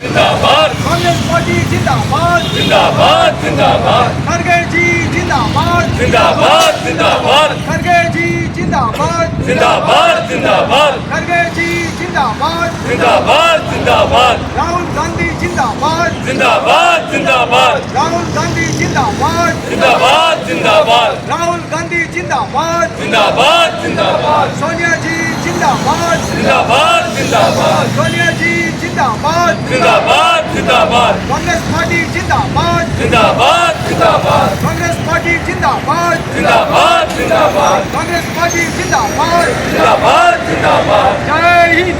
जिंदाबाद कांग्रेस पार्टी जिंदाबाद जिंदाबाद जिंदाबाद खड़गे जी जिंदाबाद जिंदाबाद जिंदाबाद खड़गे जी जिंदाबाद जिंदाबाद जिंदाबाद खड़गे जी जिंदाबाद जिंदाबाद जिंदाबाद राहुल गांधी जिंदाबाद जिंदाबाद जिंदाबाद राहुल गांधी जिंदाबाद जिंदाबाद जिंदाबाद राहुल गांधी जिंदाबाद जिंदाबाद जिंदाबाद सोनिया जी जिंदाबाद जिंदाबाद जिंदाबाद सोनिया जी जिंदाबाद जिंदाबाद जिंदाबाद कांग्रेस पार्टी जिंदाबाद जिंदाबाद जिंदाबाद कांग्रेस पार्टी जिंदाबाद जिंदाबाद जिंदाबाद कांग्रेस पार्टी जिंदाबाद जिंदाबाद जिंदाबाद जय हिंद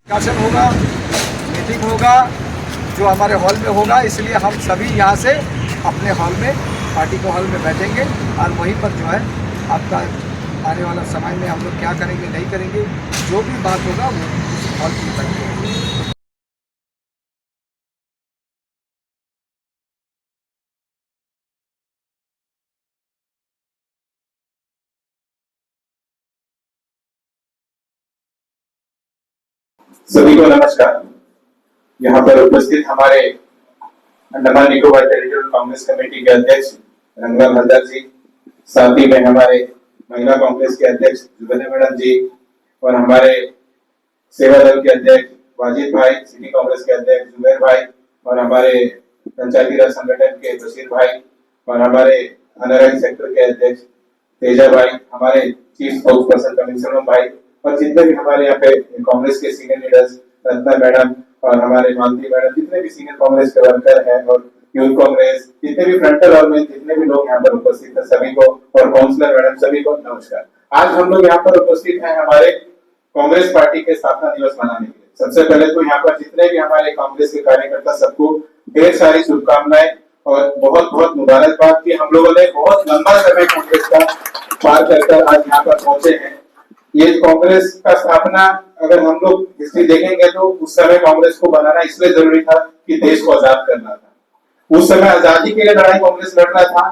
डिस्कशन होगा, मीटिंग होगा जो हमारे हॉल में होगा। इसलिए हम सभी यहाँ से अपने हॉल में पार्टी के हॉल में बैठेंगे और वहीं पर जो है आपका आने वाला समय में हम लोग क्या करेंगे नहीं करेंगे, जो भी बात होगा वो उस हॉल की बैठेंगे। सभी को नमस्कार। यहाँ पर उपस्थित हमारे अंडमान निकोबार टेरिटोरियल कांग्रेस कमेटी के अध्यक्ष रंगलाल हलदर जी, साथ ही में हमारे महिला कांग्रेस के अध्यक्ष जुबेदा मैडम जी और हमारे सेवा दल के अध्यक्ष वाजिद भाई, सिटी कांग्रेस के अध्यक्ष जुबेर भाई और हमारे पंचायती राज संगठन के बशीर भाई और हमारे अनराइज सेक्टर के अध्यक्ष तेजा भाई, हमारे चीफ स्पोक्स पर्सन कमिश्नर भाई और जितने भी हमारे यहाँ पे कांग्रेस के सीनियर लीडर्स रत्ना मैडम और हमारे मालती मैडम, जितने भी सीनियर कांग्रेस के वर्कर हैं और यूथ कांग्रेस, जितने भी फ्रंटल और में जितने भी लोग यहाँ पर उपस्थित हैं सभी को और काउंसलर मैडम सभी को नमस्कार। आज हम लोग यहाँ पर उपस्थित हैं हमारे कांग्रेस पार्टी के स्थापना दिवस मनाने के लिए। सबसे पहले तो यहाँ पर जितने भी हमारे कांग्रेस के कार्यकर्ता सबको ढेर सारी शुभकामनाएं और बहुत बहुत मुबारकबाद कि हम लोगों ने बहुत लंबा समय कांग्रेस का पार कर आज यहाँ पर पहुंचे हैं। ये कांग्रेस का स्थापना अगर हम लोग हिस्ट्री देखेंगे तो उस समय कांग्रेस को बनाना इसलिए जरूरी था कि देश को आजाद करना था। उस समय आजादी के लिए लड़ाई कांग्रेस लड़ रहा था।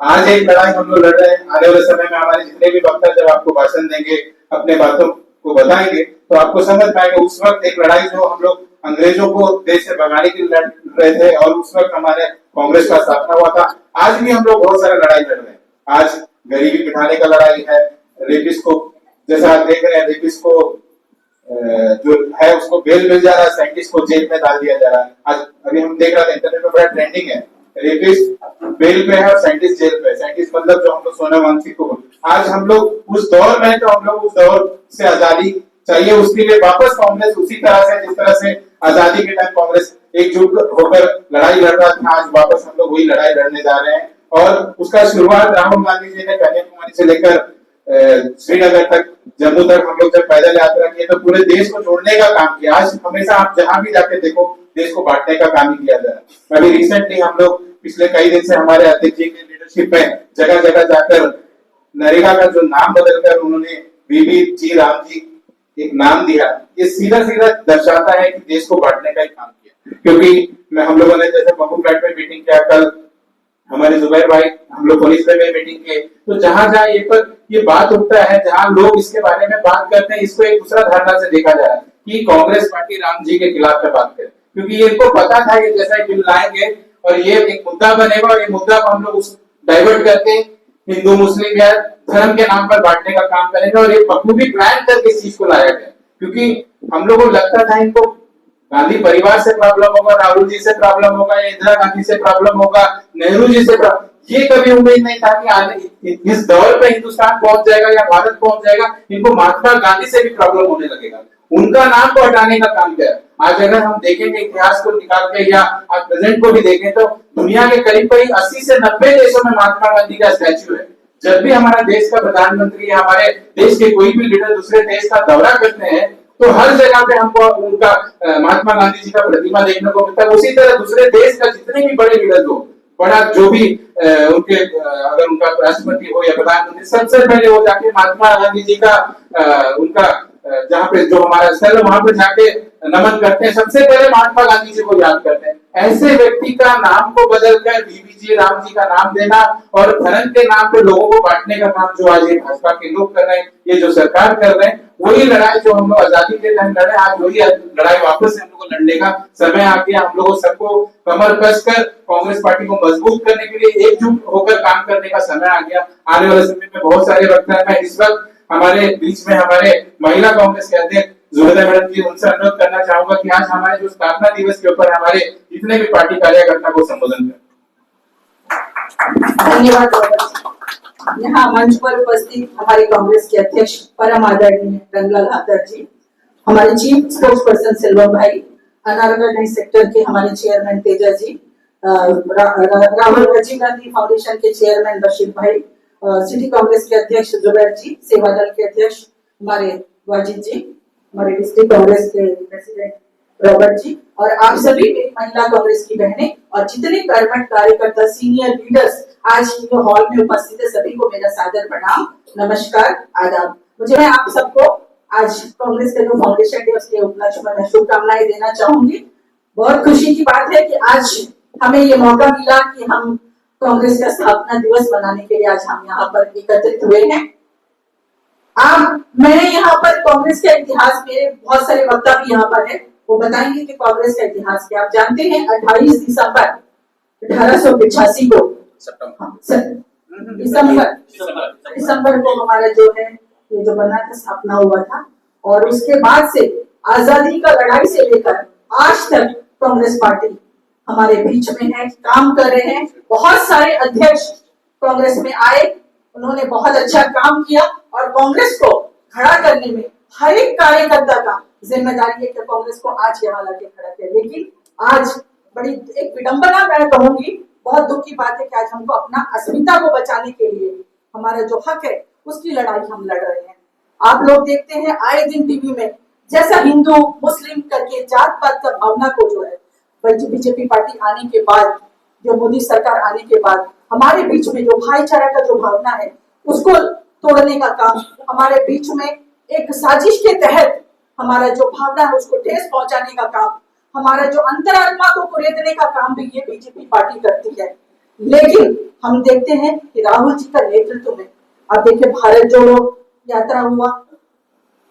आज एक लड़ाई हम लोग लड़ रहे हैं। आने वाले समय में हमारे जितने भी वक्ता जब आपको भाषण देंगे, अपने बातों को बताएंगे तो आपको समझ पाएंगे उस वक्त एक लड़ाई जो हम लोग अंग्रेजों को देश से भगाने के लिए लड़ रहे थे और उस वक्त हमारे कांग्रेस का स्थापना हुआ था। आज भी हम लोग बहुत सारा लड़ाई लड़ रहे हैं। आज गरीबी मिटाने का लड़ाई है, रेपिस्ट को जैसा आप देख रहे हैं, रेपिस्ट को जो है उसको बेल मिल जा रहा है, साइंटिस्ट को जेल में डाल दिया जा रहा है। आज अभी हम देख रहे थे इंटरनेट पर बड़ा ट्रेंडिंग है, रेपिस्ट बेल पे है और साइंटिस्ट जेल पे है। साइंटिस्ट मतलब जो हम लोग सोना वांगची को, आज हम लोग उस दौर में तो हम लोग उस दौर से आजादी चाहिए, उसके लिए वापस कांग्रेस उसी तरह से जिस तरह से आजादी के टाइम कांग्रेस एकजुट होकर लड़ाई लड़ रहा था, आज वापस हम लोग वही लड़ाई लड़ने जा रहे हैं। और उसका शुरुआत राहुल गांधी जी ने कन्याकुमारी से लेकर श्रीनगर तक, जम्मू तक हम लोग जब पैदल यात्रा किए तो पूरे देश को जोड़ने का काम किया। आज हमेशा आप जहां भी जाके देखो देश को बांटने का काम ही किया जा रहा है। अभी रिसेंटली हम लोग पिछले कई दिन से हमारे अध्यक्ष जी की लीडरशिप में जगह जगह जाकर नरेगा का जो नाम बदलकर उन्होंने बीबी जी राम जी एक नाम दिया, ये सीधा सीधा दर्शाता है कि देश को बांटने का ही काम किया। क्योंकि हम लोगों ने जैसे बम्बू फ्लैट में मीटिंग किया, कल हमारे जुबैर भाई हम लोग पुलिस में मीटिंग किए, तो जहां जहां ये बात उठता है, जहां लोग इसके बारे में बात करते हैं, इसको एक दूसरा धारणा से देखा जा रहा है कि कांग्रेस पार्टी राम जी के खिलाफ में बात करे। क्योंकि ये इनको पता था ये जैसा बिल लाएंगे और ये एक मुद्दा बनेगा और ये मुद्दा को हम लोग उस डाइवर्ट करके हिंदू मुस्लिम या धर्म के नाम पर बांटने का काम करेंगे। और ये बखूबी प्लान करके इस चीज को लाया गया, क्योंकि हम लोगों को लगता था इनको गांधी परिवार से प्रॉब्लम होगा, राहुल जी से प्रॉब्लम होगा, या इंदिरा गांधी से प्रॉब्लम होगा, नेहरू जी से ये कभी उम्मीद नहीं था कि आगे इस दौर पे हिंदुस्तान पहुंच जाएगा या भारत पहुंच जाएगा, इनको महात्मा गांधी से भी प्रॉब्लम होने लगेगा। उनका नाम को हटाने का काम किया। आज अगर हम देखेंगे इतिहास को निकाल के या आज प्रेजेंट को भी देखें तो दुनिया के करीब करीब 80 से 90 देशों में महात्मा गांधी का स्टैच्यू है। जब भी हमारा देश का प्रधानमंत्री या हमारे देश के कोई भी लीडर दूसरे देश का दौरा करते हैं तो हर जगह पे हमको उनका महात्मा गांधी जी का प्रतिमा देखने को मिलता है। उसी तरह दूसरे देश का जितने भी बड़े लीडर हो, बड़ा जो भी उनके अगर उनका राष्ट्रपति हो या प्रधानमंत्री, सबसे पहले वो जाके महात्मा गांधी जी का उनका जहाँ पे जो हमारा स्थल है वहां पे जाके नमन करते हैं, सबसे पहले महात्मा गांधी जी को याद करते हैं। ऐसे व्यक्ति का नाम को बदलकर बीबीजी राम जी का नाम देना और धर्म के नाम पे लोगों को बांटने का काम जो आज ये भाजपा के लोग कर रहे हैं, ये जो सरकार कर रहे हैं, वही लड़ाई जो हम लोग आजादी के टाइम लड़े, आज वही लड़ाई वापस से हम लोग को लड़ने का समय आ गया। हम लोगों सबको कमर कसकर कांग्रेस पार्टी को मजबूत करने के लिए एकजुट होकर काम करने का समय आ गया। आने वाले समय में बहुत सारे वक्ता मैं इस वक्त हमारे बीच में हमारे महिला कांग्रेस के अध्यक्ष जुबेदा मैडम जी, उनसे अनुरोध करना चाहूंगा कि आज हमारे जो स्थापना दिवस के ऊपर हमारे जितने भी पार्टी कार्यकर्ता को संबोधन करें। धन्यवाद। यहाँ मंच पर उपस्थित हमारे कांग्रेस के अध्यक्ष परम आदरणीय रंगलाल हरदर जी, हमारे चीफ स्पोक्स पर्सन सिल्वर भाई, अनारकली सेक्टर के हमारे चेयरमैन तेजा जी, राहुल राजीव गांधी फाउंडेशन के चेयरमैन बशीर भाई, सिटी कांग्रेस के अध्यक्ष जुबैर जी, सेवा दल के अध्यक्ष हमारे वाजिद जी, हमारे डिस्ट्रिक्ट कांग्रेस के प्रेसिडेंट रॉबर्ट जी, और आप सभी महिला कांग्रेस की बहनें और जितने कर्मठ कार्यकर्ता सीनियर लीडर्स आज जो हॉल में उपस्थित है, सभी को मेरा सादर प्रणाम, नमस्कार, आदाब। मैं आप सबको आज कांग्रेस के जो फाउंडेशन डे उसके उपलक्ष्य में शुभकामनाएं देना चाहूंगी। बहुत खुशी की बात है कि आज हमें ये मौका मिला कि हम कांग्रेस का स्थापना दिवस मनाने के लिए आज हम यहाँ पर एकत्रित हुए हैं। मैं यहाँ पर कांग्रेस का इतिहास, मेरे बहुत सारे वक्ता भी यहाँ पर है, वो बताएंगे कि कांग्रेस का इतिहास क्या। आप जानते हैं 28 दिसंबर 1885 को दिसंबर को हमारा जो है ये जो बना था, स्थापना हुआ था, और उसके बाद से आजादी का लड़ाई से लेकर आज तक कांग्रेस पार्टी हमारे बीच में है, काम कर रहे हैं। बहुत सारे अध्यक्ष कांग्रेस में आए, उन्होंने बहुत अच्छा काम किया, और कांग्रेस को खड़ा करने में हर एक कार्यकर्ता का जिम्मेदारी है कि कांग्रेस को आज यहाँ लाके खड़ा किया। लेकिन आज बड़ी एक विडंबना मैं कहूंगी, बहुत दुख की बात है कि आज हमको अपना अस्मिता को बचाने के लिए हमारा जो हक है उसकी लड़ाई हम लड़ रहे हैं। आप लोग देखते हैं आए दिन टीवी में, जैसा हिंदू मुस्लिम करके जात पात का भावना को जो है बीजेपी पार्टी आने के बाद, जो मोदी सरकार आने के बाद हमारे बीच में जो भाईचारा का जो भावना है उसको तोड़ने का काम, हमारे बीच में एक साजिश के तहत हमारा जो भावना है उसको ठेस पहुंचाने का काम, हमारा जो अंतरात्मा को कुरेदने का काम भी ये बीजेपी पार्टी करती है। लेकिन हम देखते हैं कि राहुल जी का नेतृत्व में, अब देखिए भारत जोड़ो यात्रा हुआ,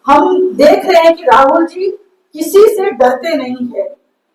हम देख रहे हैं कि राहुल जी किसी से डरते नहीं है।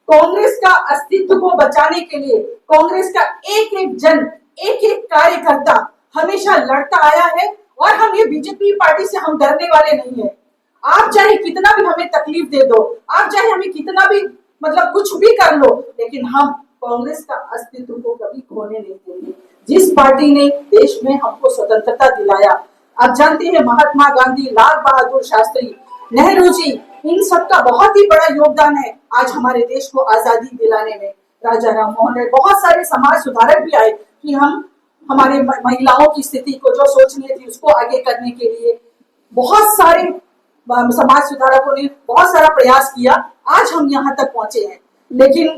कांग्रेस का अस्तित्व को बचाने के लिए कांग्रेस का एक एक जन, एक एक कार्यकर्ता हमेशा लड़ता आया है, और हम ये बीजेपी पार्टी से हम डरने वाले नहीं है। आप चाहे कितना भी हमें तकलीफ दे दो, आप चाहे हमें कितना भी मतलब कुछ भी कर लो, लेकिन हम कांग्रेस का अस्तित्व को कभी खोने नहीं देंगे। जिस पार्टी ने देश में हमको स्वतंत्रता दिलाया, आप जानते हैं महात्मा गांधी, लाल बहादुर शास्त्री, नेहरू जी, इन सबका बहुत ही बड़ा योगदान है आज हमारे देश को आजादी दिलाने में। राजा राम मोहन राय, बहुत सारे समाज सुधारक भी आए कि हम हमारे महिलाओं की स्थिति को जो सोचनी थी उसको आगे करने के लिए बहुत सारे समाज सुधारकों ने बहुत सारा प्रयास किया, आज हम यहाँ तक पहुंचे हैं। लेकिन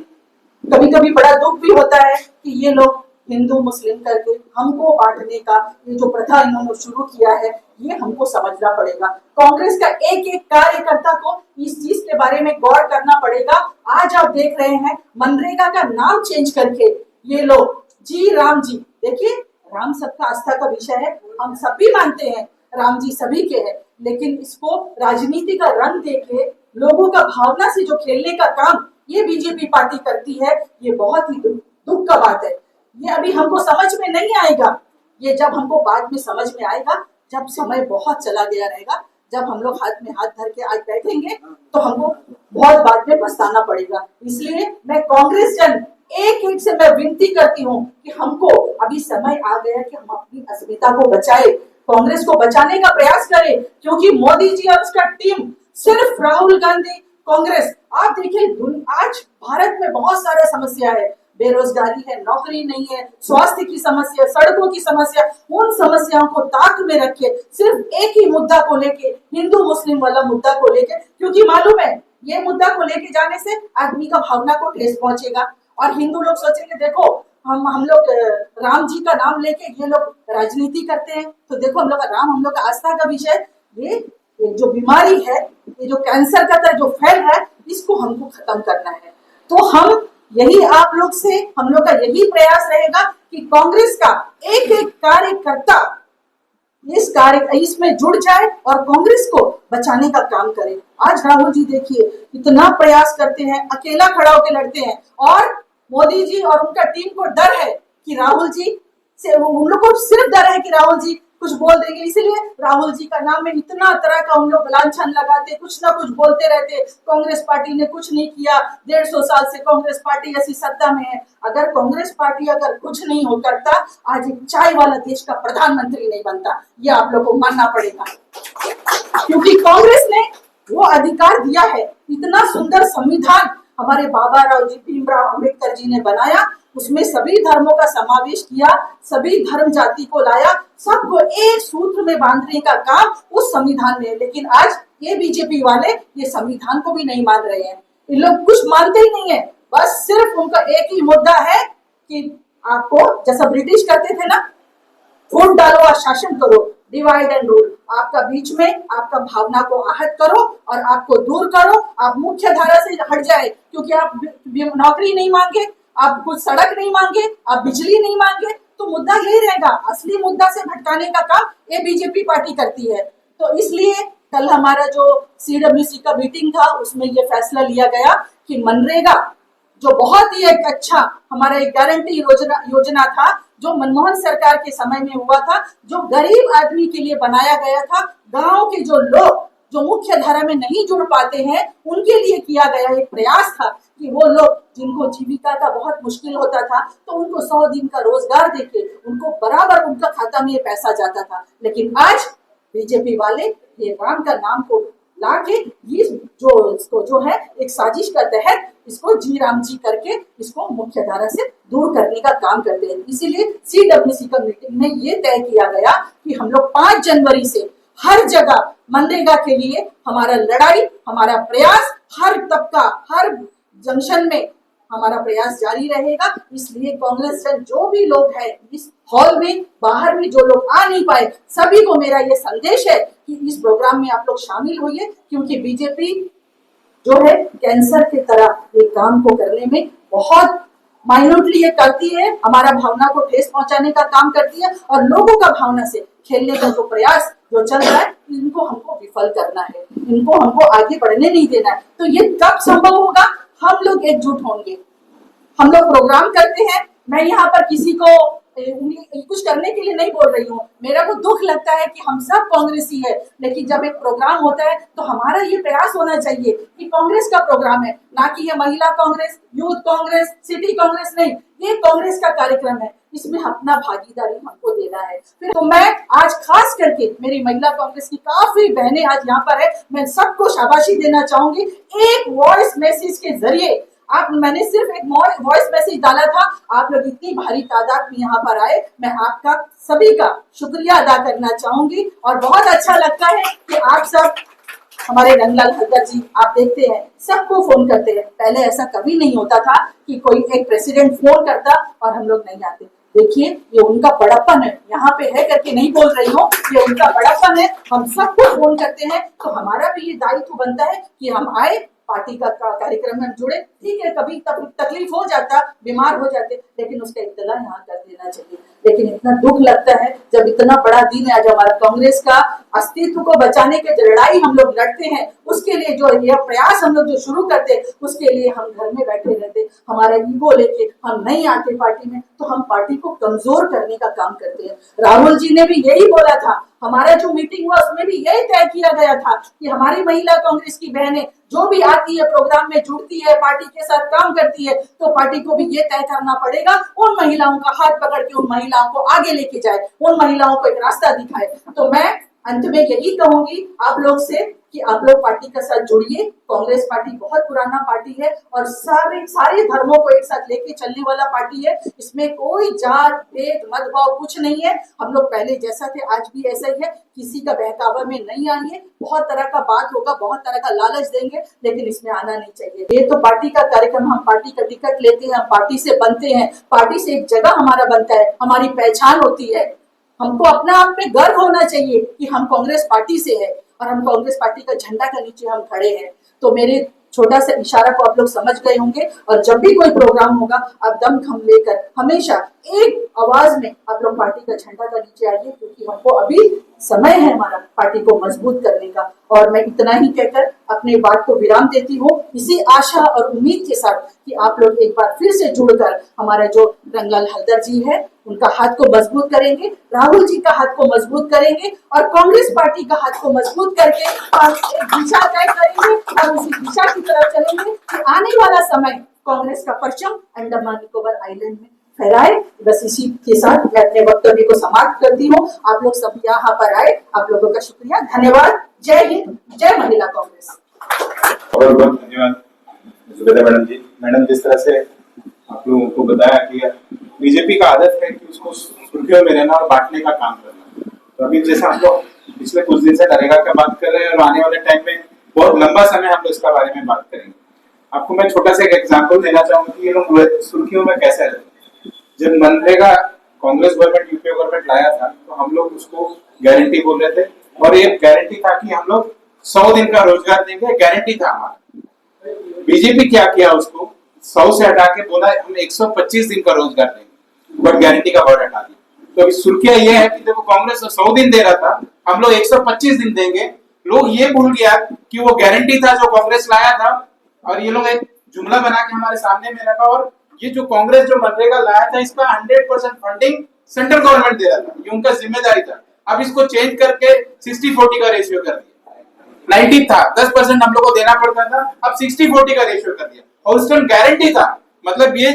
कभी कभी बड़ा दुख भी होता है कि ये लोग हिंदू मुस्लिम करके हमको बांटने का ये जो प्रथा इन्होंने शुरू किया है, ये हमको समझना पड़ेगा। कांग्रेस का एक एक कार्यकर्ता को इस चीज के बारे में गौर करना पड़ेगा। आज आप देख रहे हैं मनरेगा का नाम चेंज करके ये लोग जी राम जी, देखिए राम सबका आस्था का विषय है, हम सब भी मानते हैं राम जी सभी के हैं, लेकिन इसको राजनीति का रंग देके लोगों का भावना से जो खेलने का काम ये बीजेपी पार्टी करती है, ये बहुत ही दुख का बात है। ये अभी हमको समझ में नहीं आएगा, ये जब हमको बाद में समझ में आएगा, जब समय बहुत चला गया रहेगा, जब हम लोग हाथ में हाथ धर के आज बैठेंगे तो हमको बहुत बाद में पछताना पड़ेगा। इसलिए मैं कांग्रेस जन एक एक से मैं विनती करती हूँ कि हमको अभी समय आ गया कि हम अपनी अस्मिता को बचाए, कांग्रेस को बचाने का प्रयास करें, क्योंकि मोदी जी और उसका टीम सिर्फ राहुल गांधी कांग्रेस, आप देखिए आज भारत में बहुत सारा समस्या है, बेरोजगारी है, नौकरी नहीं है, स्वास्थ्य की समस्या, सड़कों की समस्या, उन समस्याओं को ताक में रखे सिर्फ एक ही मुद्दा को लेके, हिंदू मुस्लिम वाला मुद्दा को लेके, क्योंकि मालूम है ये मुद्दा को लेके जाने से आदमी का भावना को ठेस पहुंचेगा और हिंदू लोग सोचेंगे देखो हम लोग राम जी का नाम लेके ये लोग राजनीति करते हैं, तो देखो हम लोग का राम हम लोग का आस्था का विषय, ये जो बीमारी है, ये जो कैंसर का जो फैल है, इसको हमको खत्म करना है। तो हम यही आप लोग से हम लोग का यही प्रयास रहेगा कि कांग्रेस का एक एक कार्यकर्ता इसमें जुड़ जाए और कांग्रेस को बचाने का काम करे। आज राहुल जी देखिए इतना प्रयास करते हैं, अकेला खड़ा होकर लड़ते हैं और मोदी जी और उनका टीम को डर है कि राहुल जी से, उन लोग को सिर्फ डर है कि राहुल जी कुछ बोल देंगे, इसीलिए राहुल जी का नाम में इतना तरह का हम लोग लांछन लगाते, कुछ ना कुछ बोलते रहते। कांग्रेस पार्टी ने कुछ नहीं किया, 150 साल से कांग्रेस पार्टी ऐसी सत्ता में है। अगर कांग्रेस पार्टी अगर कुछ नहीं हो करता, आज एक चाय वाला देश का प्रधानमंत्री नहीं बनता, ये आप लोग को मानना पड़ेगा। क्योंकि कांग्रेस ने वो अधिकार दिया है, इतना सुंदर संविधान हमारे बाबा राव जी, भीमराव अंबेडकर जी ने बनाया, उसमें सभी धर्मों का समावेश किया, सभी धर्म जाति को लाया, सबको एक सूत्र में बांधने का काम उस संविधान में। लेकिन आज ये बीजेपी वाले ये संविधान को भी नहीं मान रहे हैं, इन लोग कुछ मानते ही नहीं है। बस सिर्फ उनका एक ही मुद्दा है कि आपको जैसा ब्रिटिश करते थे ना, वोट डालो और शासन करो, डिवाइड एंड रूल। आपका बीच में आपका भावना को आहत करो और आपको दूर करो, आप मुख्य धारा से हट जाए, क्योंकि आप नौकरी नहीं मांगे, आप कुछ सड़क नहीं मांगे, आप बिजली नहीं मांगे, तो मुद्दा यही रहेगा। असली मुद्दा से भटकाने का काम ये बीजेपी पार्टी करती है। तो इसलिए कल हमारा जो CWC का मीटिंग था, उसमें ये फैसला लिया गया कि मनरेगा जो बहुत ही एक अच्छा हमारा एक गारंटी योजना था, जो मनमोहन सरकार के समय में हुआ था, जो गरीब आदमी के लिए बनाया गया था, गांव के जो लोग जो मुख्य धारा में नहीं जुड़ पाते हैं उनके लिए किया गया एक प्रयास था कि वो लोग जिनको जीविका का बहुत मुश्किल होता था, तो उनको 100 दिन का रोजगार देके उनको बराबर उनका खाता में ये पैसा जाता था। लेकिन आज बीजेपी वाले ये राम का नाम को लाके इसको जो है एक साजिश का तहत इसको जी राम जी करके इसको मुख्य धारा से दूर करने का काम करते हैं। इसीलिए CWC का मीटिंग में ये तय किया गया कि हम लोग 5 जनवरी से हर जगह मनरेगा के लिए हमारा लड़ाई, हमारा प्रयास, हर तबका, हर जंक्शन में हमारा प्रयास जारी रहेगा। इसलिए कांग्रेस जन जो भी लोग हैं इस हॉल में, बाहर भी जो लोग आ नहीं पाए, सभी को मेरा ये संदेश है कि इस प्रोग्राम में आप लोग शामिल होइए, क्योंकि बीजेपी जो है कैंसर की तरह एक काम को करने में बहुत माइन्यूटली ये करती है, हमारा भावना को ठेस पहुंचाने का काम करती है और लोगों का भावना से खेलने का जो प्रयास जो चल रहा है, इनको हमको विफल करना है, इनको हमको आगे बढ़ने नहीं देना है। तो ये कब संभव होगा? हम लोग एकजुट होंगे। हम लोग प्रोग्राम करते हैं, मैं यहाँ पर किसी को कुछ करने के लिए नहीं बोल रही हूँ, मेरा को दुख लगता है कि हम सब कांग्रेसी है, लेकिन जब एक प्रोग्राम होता है तो हमारा ये प्रयास होना चाहिए कि कांग्रेस का प्रोग्राम है, ना कि ये महिला कांग्रेस, यूथ कांग्रेस, सिटी कांग्रेस नहीं, ये कांग्रेस का कार्यक्रम है, इसमें अपना भागीदारी हमको देना है। फिर तो मैं आज खास करके मेरी महिला कांग्रेस की काफी बहनें आज यहाँ पर है, मैं सबको शाबाशी देना चाहूंगी। एक वॉइस मैसेज के जरिए मैंने सिर्फ एक वॉइस मैसेज डाला था, आप लोग इतनी भारी तादाद में यहाँ पर आए, मैं आपका सभी का शुक्रिया अदा करना चाहूंगी। और बहुत अच्छा लगता है कि आप सब हमारे रंगलाल हरदर जी, आप देखते हैं सबको फोन करते हैं, पहले ऐसा कभी नहीं होता था कि कोई एक प्रेसिडेंट फोन करता और हम लोग नहीं आते। देखिए ये उनका बड़प्पन है, यहाँ पे है करके नहीं बोल रही हूँ, ये उनका बड़प्पन है, हम सबको फोन करते हैं। तो हमारा भी ये दायित्व बनता है कि हम आए, पार्टी का कार्यक्रम में जुड़े। ठीक है, कभी तकलीफ हो जाता, बीमार हो जाते, लेकिन उसका इत्तला यहाँ कर देना चाहिए। लेकिन इतना दुख लगता है जब इतना बड़ा दिन है, आज हमारा कांग्रेस का अस्तित्व को बचाने के जो लड़ाई हम लोग लड़ते हैं, उसके लिए जो यह प्रयास हम लोग जो शुरू करते, उसके लिए हम घर में बैठे रहते, हमारा ईगो लेके हम नहीं आते पार्टी में, तो हम पार्टी को कमजोर करने का काम करते हैं। राहुल जी ने भी यही बोला था, हमारा जो मीटिंग हुआ उसमें भी यही तय किया गया था कि हमारी महिला कांग्रेस की बहनें जो भी आती है, प्रोग्राम में जुड़ती है, पार्टी के साथ काम करती है, तो पार्टी को भी ये तय करना पड़ेगा, उन महिलाओं का हाथ पकड़ के उन महिलाओं को आगे लेके जाए, उन महिलाओं को एक रास्ता दिखाए। तो मैं अंत में यही कहूंगी आप लोग से कि आप लोग पार्टी के साथ जुड़िए। कांग्रेस पार्टी बहुत पुराना पार्टी है और सारे धर्मों को एक साथ लेके चलने वाला पार्टी है, इसमें कोई जात भेद मतभाव कुछ नहीं है। हम लोग पहले जैसा थे आज भी ऐसा ही है, किसी का बहकावा में नहीं आएंगे, बहुत तरह का बात होगा, बहुत तरह का लालच देंगे, लेकिन इसमें आना नहीं चाहिए। ये तो पार्टी का कार्यक्रम, हम पार्टी का टिकट लेते हैं, हम पार्टी से बनते हैं, पार्टी से एक जगह हमारा बनता है, हमारी पहचान होती है। हमको अपने आप में गर्व होना चाहिए कि हम कांग्रेस पार्टी से है और हम कांग्रेस पार्टी का झंडा के नीचे हम खड़े हैं। तो मेरे छोटा सा इशारा को आप लोग समझ गए होंगे। और जब भी कोई प्रोग्राम होगा आप दमखम लेकर हमेशा एक आवाज में आप लोग पार्टी का झंडा का नीचे आइए, क्योंकि हमको अभी समय है हमारा पार्टी को मजबूत करने का। और मैं इतना ही कहकर अपने बात को विराम देती हूँ, इसी आशा और उम्मीद के साथ कि आप लोग एक बार फिर से जुड़कर हमारा जो रंगलाल हलदर जी है उनका हाथ को मजबूत करेंगे, राहुल जी का हाथ को मजबूत करेंगे और कांग्रेस पार्टी का हाथ को मजबूत करके और एक दिशा तय करेंगे और उसी दिशा की तरफ चलेंगे कि आने वाला समय कांग्रेस का परचम अंडमान निकोबार आइलैंड में फहराए। बस इसी के साथ मैं अपने वक्तव्य को समाप्त करती हूँ। आप लोग सब यहाँ पर आए, आप लोगों का शुक्रिया, धन्यवाद। जय हिंद, जय महिला कांग्रेस। बहुत बहुत धन्यवाद जुबेदा मैडम जी। मैडम, जिस तरह से आप लोगों को बताया कि बीजेपी का आदत है कि उसको सुर्खियों में रहना और बांटने का काम करना, तो अभी जैसे हम लोग पिछले कुछ दिन से नरेगा का बात कर रहे हैं और आने वाले टाइम में बहुत लंबा समय हम लोग इसका बारे में बात करेंगे। आपको मैं छोटा सा एक एग्जाम्पल देना चाहूंगा कि ये लोग सुर्खियों में कैसे रहते। जब MNREGA Congress government, UPA government लाया था तो हम लोग उसको गारंटी बोल रहे थे और ये गारंटी था कि हम लोग 100 दिन का रोजगार देंगे, गारंटी था हमारा। बीजेपी क्या किया, उसको 100 से हटा के बोला हम 125 दिन का रोजगार देंगे, बट गारंटी का वर्ड हटा दिया। तो अभी सुर्खियां ये है कि देखो कांग्रेस 100 दिन दे रहा था, हम लोग 125 दिन देंगे। लोग ये भूल गया कि वो गारंटी था जो कांग्रेस लाया था, और ये लोग एक जुमला बना के हमारे सामने में रखा। और ये जो कांग्रेस जो मनरेगा लाया था इसका 100% फंडिंग सेंट्रल गवर्नमेंट दे रहा था, ये उनका जिम्मेदारी था। अब इसको चेंज करके 60-40 का रेशियो कर दिया। 90 था, 10% हम लोग को देना पड़ता था, अब 60-40 का रेशियो कर दिया। और उस टाइम गारंटी था, मतलब ये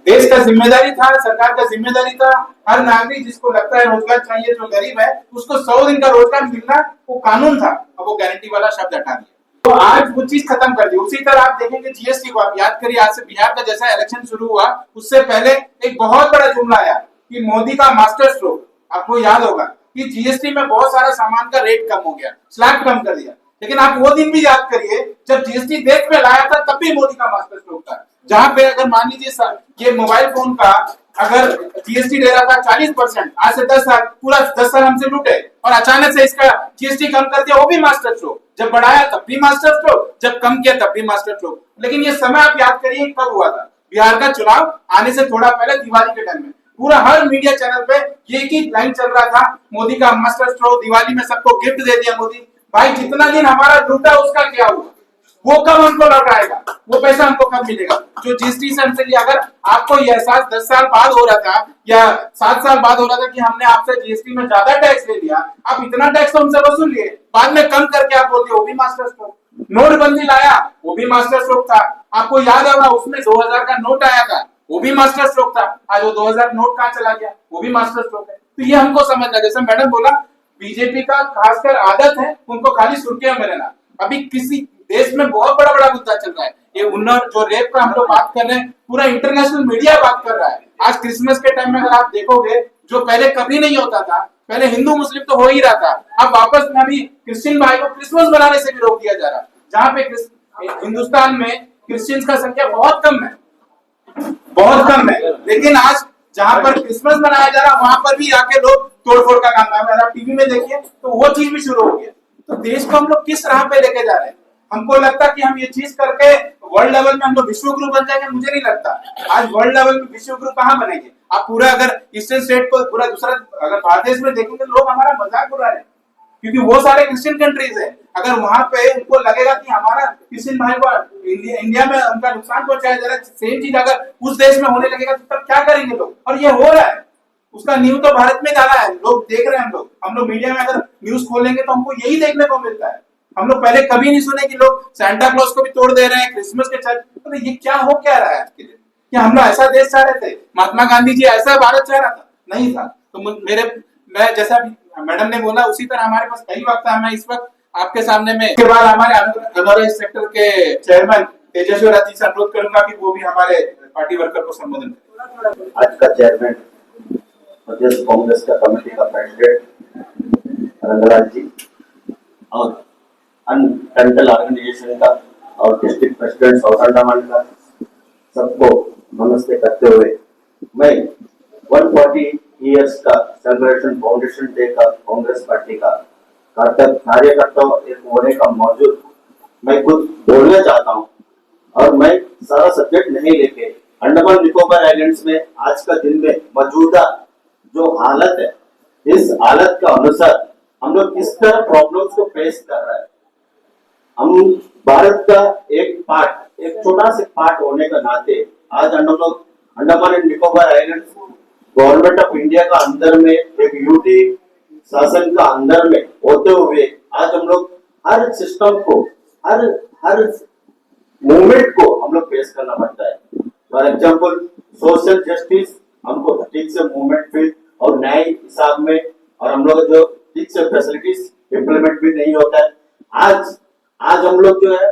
देश का जिम्मेदारी था, सरकार का जिम्मेदारी था। हर नागरिक जिसको लगता है रोजगार चाहिए, जो गरीब है, उसको 100 दिन का रोजगार मिलना वो कानून था। अब वो गारंटी वाला शब्द हटा दिया, तो आज वो चीज खत्म कर दी। उसी तरह आप देखेंगे जीएसटी को, आप याद करिए, आज से बिहार का जैसा इलेक्शन शुरू हुआ उससे पहले एक बहुत बड़ा जुमला आया कि मोदी का मास्टर स्ट्रोक। आपको याद होगा कि जीएसटी में बहुत सारा सामान का रेट कम हो गया, स्लैब कम कर दिया। लेकिन आप वो दिन भी याद करिए जब जीएसटी देश में लाया था, तब भी मोदी का मास्टर स्ट्रोक था। जहां पे अगर मान लीजिए ये मोबाइल फोन का अगर जीएसटी ले रहा था 40%, आज से 10 साल, पूरा 10 साल हमसे लूटे, और अचानक से इसका जीएसटी कम कर दिया, वो भी मास्टर स्ट्रोक। जब बढ़ाया तब भी मास्टर स्ट्रोक, जब कम किया तब भी मास्टर स्ट्रोक। लेकिन ये समय आप याद करिए कब हुआ था, बिहार का चुनाव आने से थोड़ा पहले, दिवाली के टाइम में। पूरा हर मीडिया चैनल पे ये ही लाइन चल रहा था, मोदी का मास्टर स्ट्रोक, दिवाली में सबको गिफ्ट दे दिया मोदी। भाई जितना दिन हमारा लूटा उसका क्या हुआ, वो कब हमको लौटाएगा, वो पैसा हमको कब मिलेगा जो जीएसटी से हमसे लिया। अगर आपको ये एहसास 10 साल बाद हो रहा था या 7 साल बाद हो रहा था कि हमने आपसे जीएसटी में ज्यादा टैक्स ले लिया, आप इतना टैक्स तो हमसे वसूल लिए, बाद में कम करके आप बोलते वो भी मास्टर स्ट्रोक। नोटबंदी लाया, वो भी मास्टर स्ट्रोक था। आपको याद होगा उसमें 2000 का नोट आया था, वो भी मास्टर स्ट्रोक था। आज वो 2000 नोट कहाँ चला गया, वो भी मास्टर स्ट्रोक है। तो ये हमको समझना, जैसे मैडम बोला, बीजेपी का खासकर आदत है उनको खाली सुर्खियों में रहना। अभी किसी देश में बहुत बड़ा बड़ा मुद्दा चल रहा है, ये उन्नाव जो रेप का हम लोग बात कर रहे हैं, पूरा इंटरनेशनल मीडिया बात कर रहा है। आज क्रिसमस के टाइम में अगर आप देखोगे, जो पहले कभी नहीं होता था, पहले हिंदू मुस्लिम तो हो ही रहा था, अब वापस में अभी क्रिश्चियन भाई को क्रिसमस मनाने से भी रोक दिया जा रहा है। जहाँ पे हिंदुस्तान में क्रिश्चियंस का संख्या बहुत कम है, बहुत कम है, लेकिन आज जहाँ पर क्रिसमस मनाया जा रहा है वहां पर भी आके लोग तोड़फोड़ का काम कर रहे हैं। आप टीवी में देखिए तो वो चीज भी शुरू हो गया। तो देश को हम लोग किस राह पे लेके जा रहे हैं? हमको लगता कि हम ये चीज करके वर्ल्ड लेवल में हम लोग विश्व गुरु बन जाएंगे, मुझे नहीं लगता। आज वर्ल्ड लेवल में विश्व गुरु कहाँ बनेंगे? आप पूरा अगर ईस्टर्न स्टेट को पूरा दूसरा अगर भारत देश में देखेंगे, लोग हमारा मजाक उड़ा रहे हैं, क्योंकि वो सारे क्रिश्चियन कंट्रीज है। अगर वहां पे उनको लगेगा कि हमारा क्रिश्चियन भाई को इंडिया में उनका नुकसान पहुंचाया जा रहा है, सेम चीज अगर उस देश में होने लगेगा तो तब क्या करेंगे लोग? और ये हो रहा है, उसका न्यूज तो भारत में डाला है, लोग देख रहे हैं। हम लोग मीडिया में अगर न्यूज खोलेंगे तो हमको यही देखने को मिलता है। हम लोग पहले कभी नहीं सुने कि लोग सैंटा क्लॉज को भी तोड़ दे रहे हैं, क्रिसमस के चल। तो ये क्या हो क्या रहा है आज के लिए? क्या हम लोग ऐसा देश चाह रहे थे? महात्मा गांधी जी ऐसा भारत चाह रहा था? नहीं था। तो मैं जैसा मैडम ने बोला उसी तरह हमारे पास कई वक्त है। मैं इस वक्त आपके सामने में के बाद हमारे अनोरा सेक्टर के चेयरमैन तेजस्वी राजी से अनुरोध करूंगा कि वो भी हमारे पार्टी वर्कर को संबोधन करें। आज का चेयरमैन प्रदेश कांग्रेस का कमेटी का प्रेसिडेंट रंगलाल जी और टेंटल ऑर्गेनाइजेशन का और डिस्ट्रिक्ट प्रेसिडेंट साउथ अंडमान का सबको नमस्ते करते हुए मैं 140 ईयर्स का सेलिब्रेशन फाउंडेशन डे का कांग्रेस पार्टी का कार्यकर्ता एक होने का मौजूद मैं खुद बोलना चाहता हूँ और मैं सारा सब्जेक्ट नहीं लेके अंडमान निकोबार आइलैंड्स में आज का दिन में मौजूदा जो हालत है, इस हालत का अनुसार हम लोग किस तरह प्रॉब्लम्स को फेस कर रहे हैं। हम भारत का एक पार्ट, एक छोटा सा पार्ट होने का नाते आज हम लोग Andaman and Nicobar islands government of India का अंदर में एक यूटी शासन का अंदर में होते हुए आज हम लोग हर सिस्टम को, हर मूवमेंट को हम लोग फेस करना पड़ता है। फॉर एग्जाम्पल सोशल जस्टिस हमको ठीक से मूवमेंट फिर और न्याय हिसाब में, और हम लोग जो ठीक से फैसिलिटीज इम्प्लीमेंट भी नहीं होता है। आज हम लोग जो है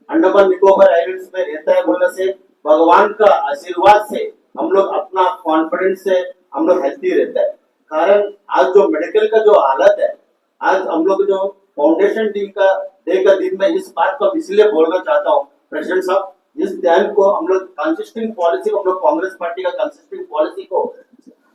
अंडमान निकोबार आइलैंड्स में रहता है बोलने से भगवान का आशीर्वाद से हम लोग अपना कॉन्फिडेंस से हम लोग हेल्थी रहता है। कारण आज जो मेडिकल का जो हालत है, आज हम लोग जो फाउंडेशन डे का दिन में इस बात को इसलिए बोलना चाहता हूँ प्रेसिडेंट साहब, इस ध्यान को हम लोग कंसिस्टेंट पॉलिसी, हम लोग कांग्रेस पार्टी का कंसिस्टेंट पॉलिसी को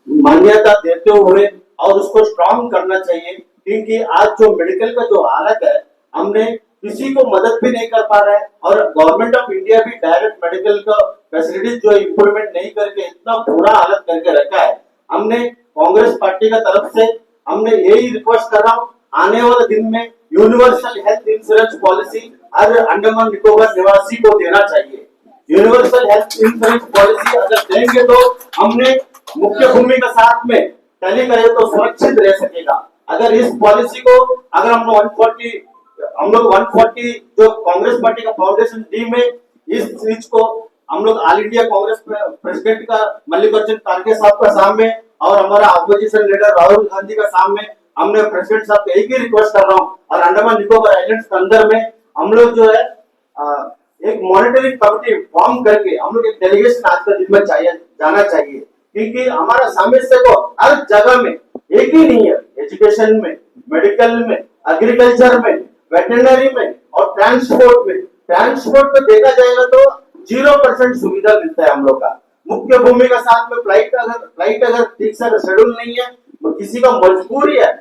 मान्यता देते हुए और उसको स्ट्रॉन्ग करना चाहिए, क्योंकि आज जो मेडिकल का जो हालत है हमने किसी को मदद भी नहीं कर पा रहा है और गवर्नमेंट ऑफ इंडिया भी डायरेक्ट मेडिकल का फैसिलिटीज जो इम्प्रूवमेंट नहीं करके इतना बुरा हालत करके रखा है। हमने कांग्रेस पार्टी का तरफ से हमने यही रिक्वेस्ट कर रहा हूँ, आने वाले दिन में यूनिवर्सल हेल्थ इंश्योरेंस पॉलिसी हर अंडमान निकोबार निवासी को देना चाहिए। यूनिवर्सल हेल्थ इंश्योरेंस पॉलिसी अगर देंगे तो हमने मुख्य भूमि के साथ में टैली करे तो सुरक्षित रह सकेगा। अगर इस पॉलिसी को अगर हम लोग 140 जो कांग्रेस पार्टी का फाउंडेशन डी में इस चीज को हम लोग ऑल इंडिया कांग्रेस प्रेसिडेंट का मल्लिकार्जुन खड़गे साहब का सामने और हमारा अपोजिशन लीडर राहुल गांधी का सामने हमने प्रेसिडेंट साहब को एक ही रिक्वेस्ट कर रहा हूँ, और अंडमान निकोबार आइलैंड्स के अंदर में हम लोग जो है एक मॉनिटरिंग कमेटी फॉर्म करके हम लोग एक डेलीगेशन आज के दिन में जाना चाहिए, क्योंकि हमारा सामर्थ्य को हर जगह में एक ही नहीं है। एजुकेशन में, मेडिकल में, एग्रीकल्चर में, वेटरनरी में और ट्रांसपोर्ट में देखा जाएगा तो 0% सुविधा मिलता है हम लोग का। मुख्य भूमि का साथ में फ्लाइट अगर ठीक से शेड्यूल नहीं है तो किसी का मजबूरी है,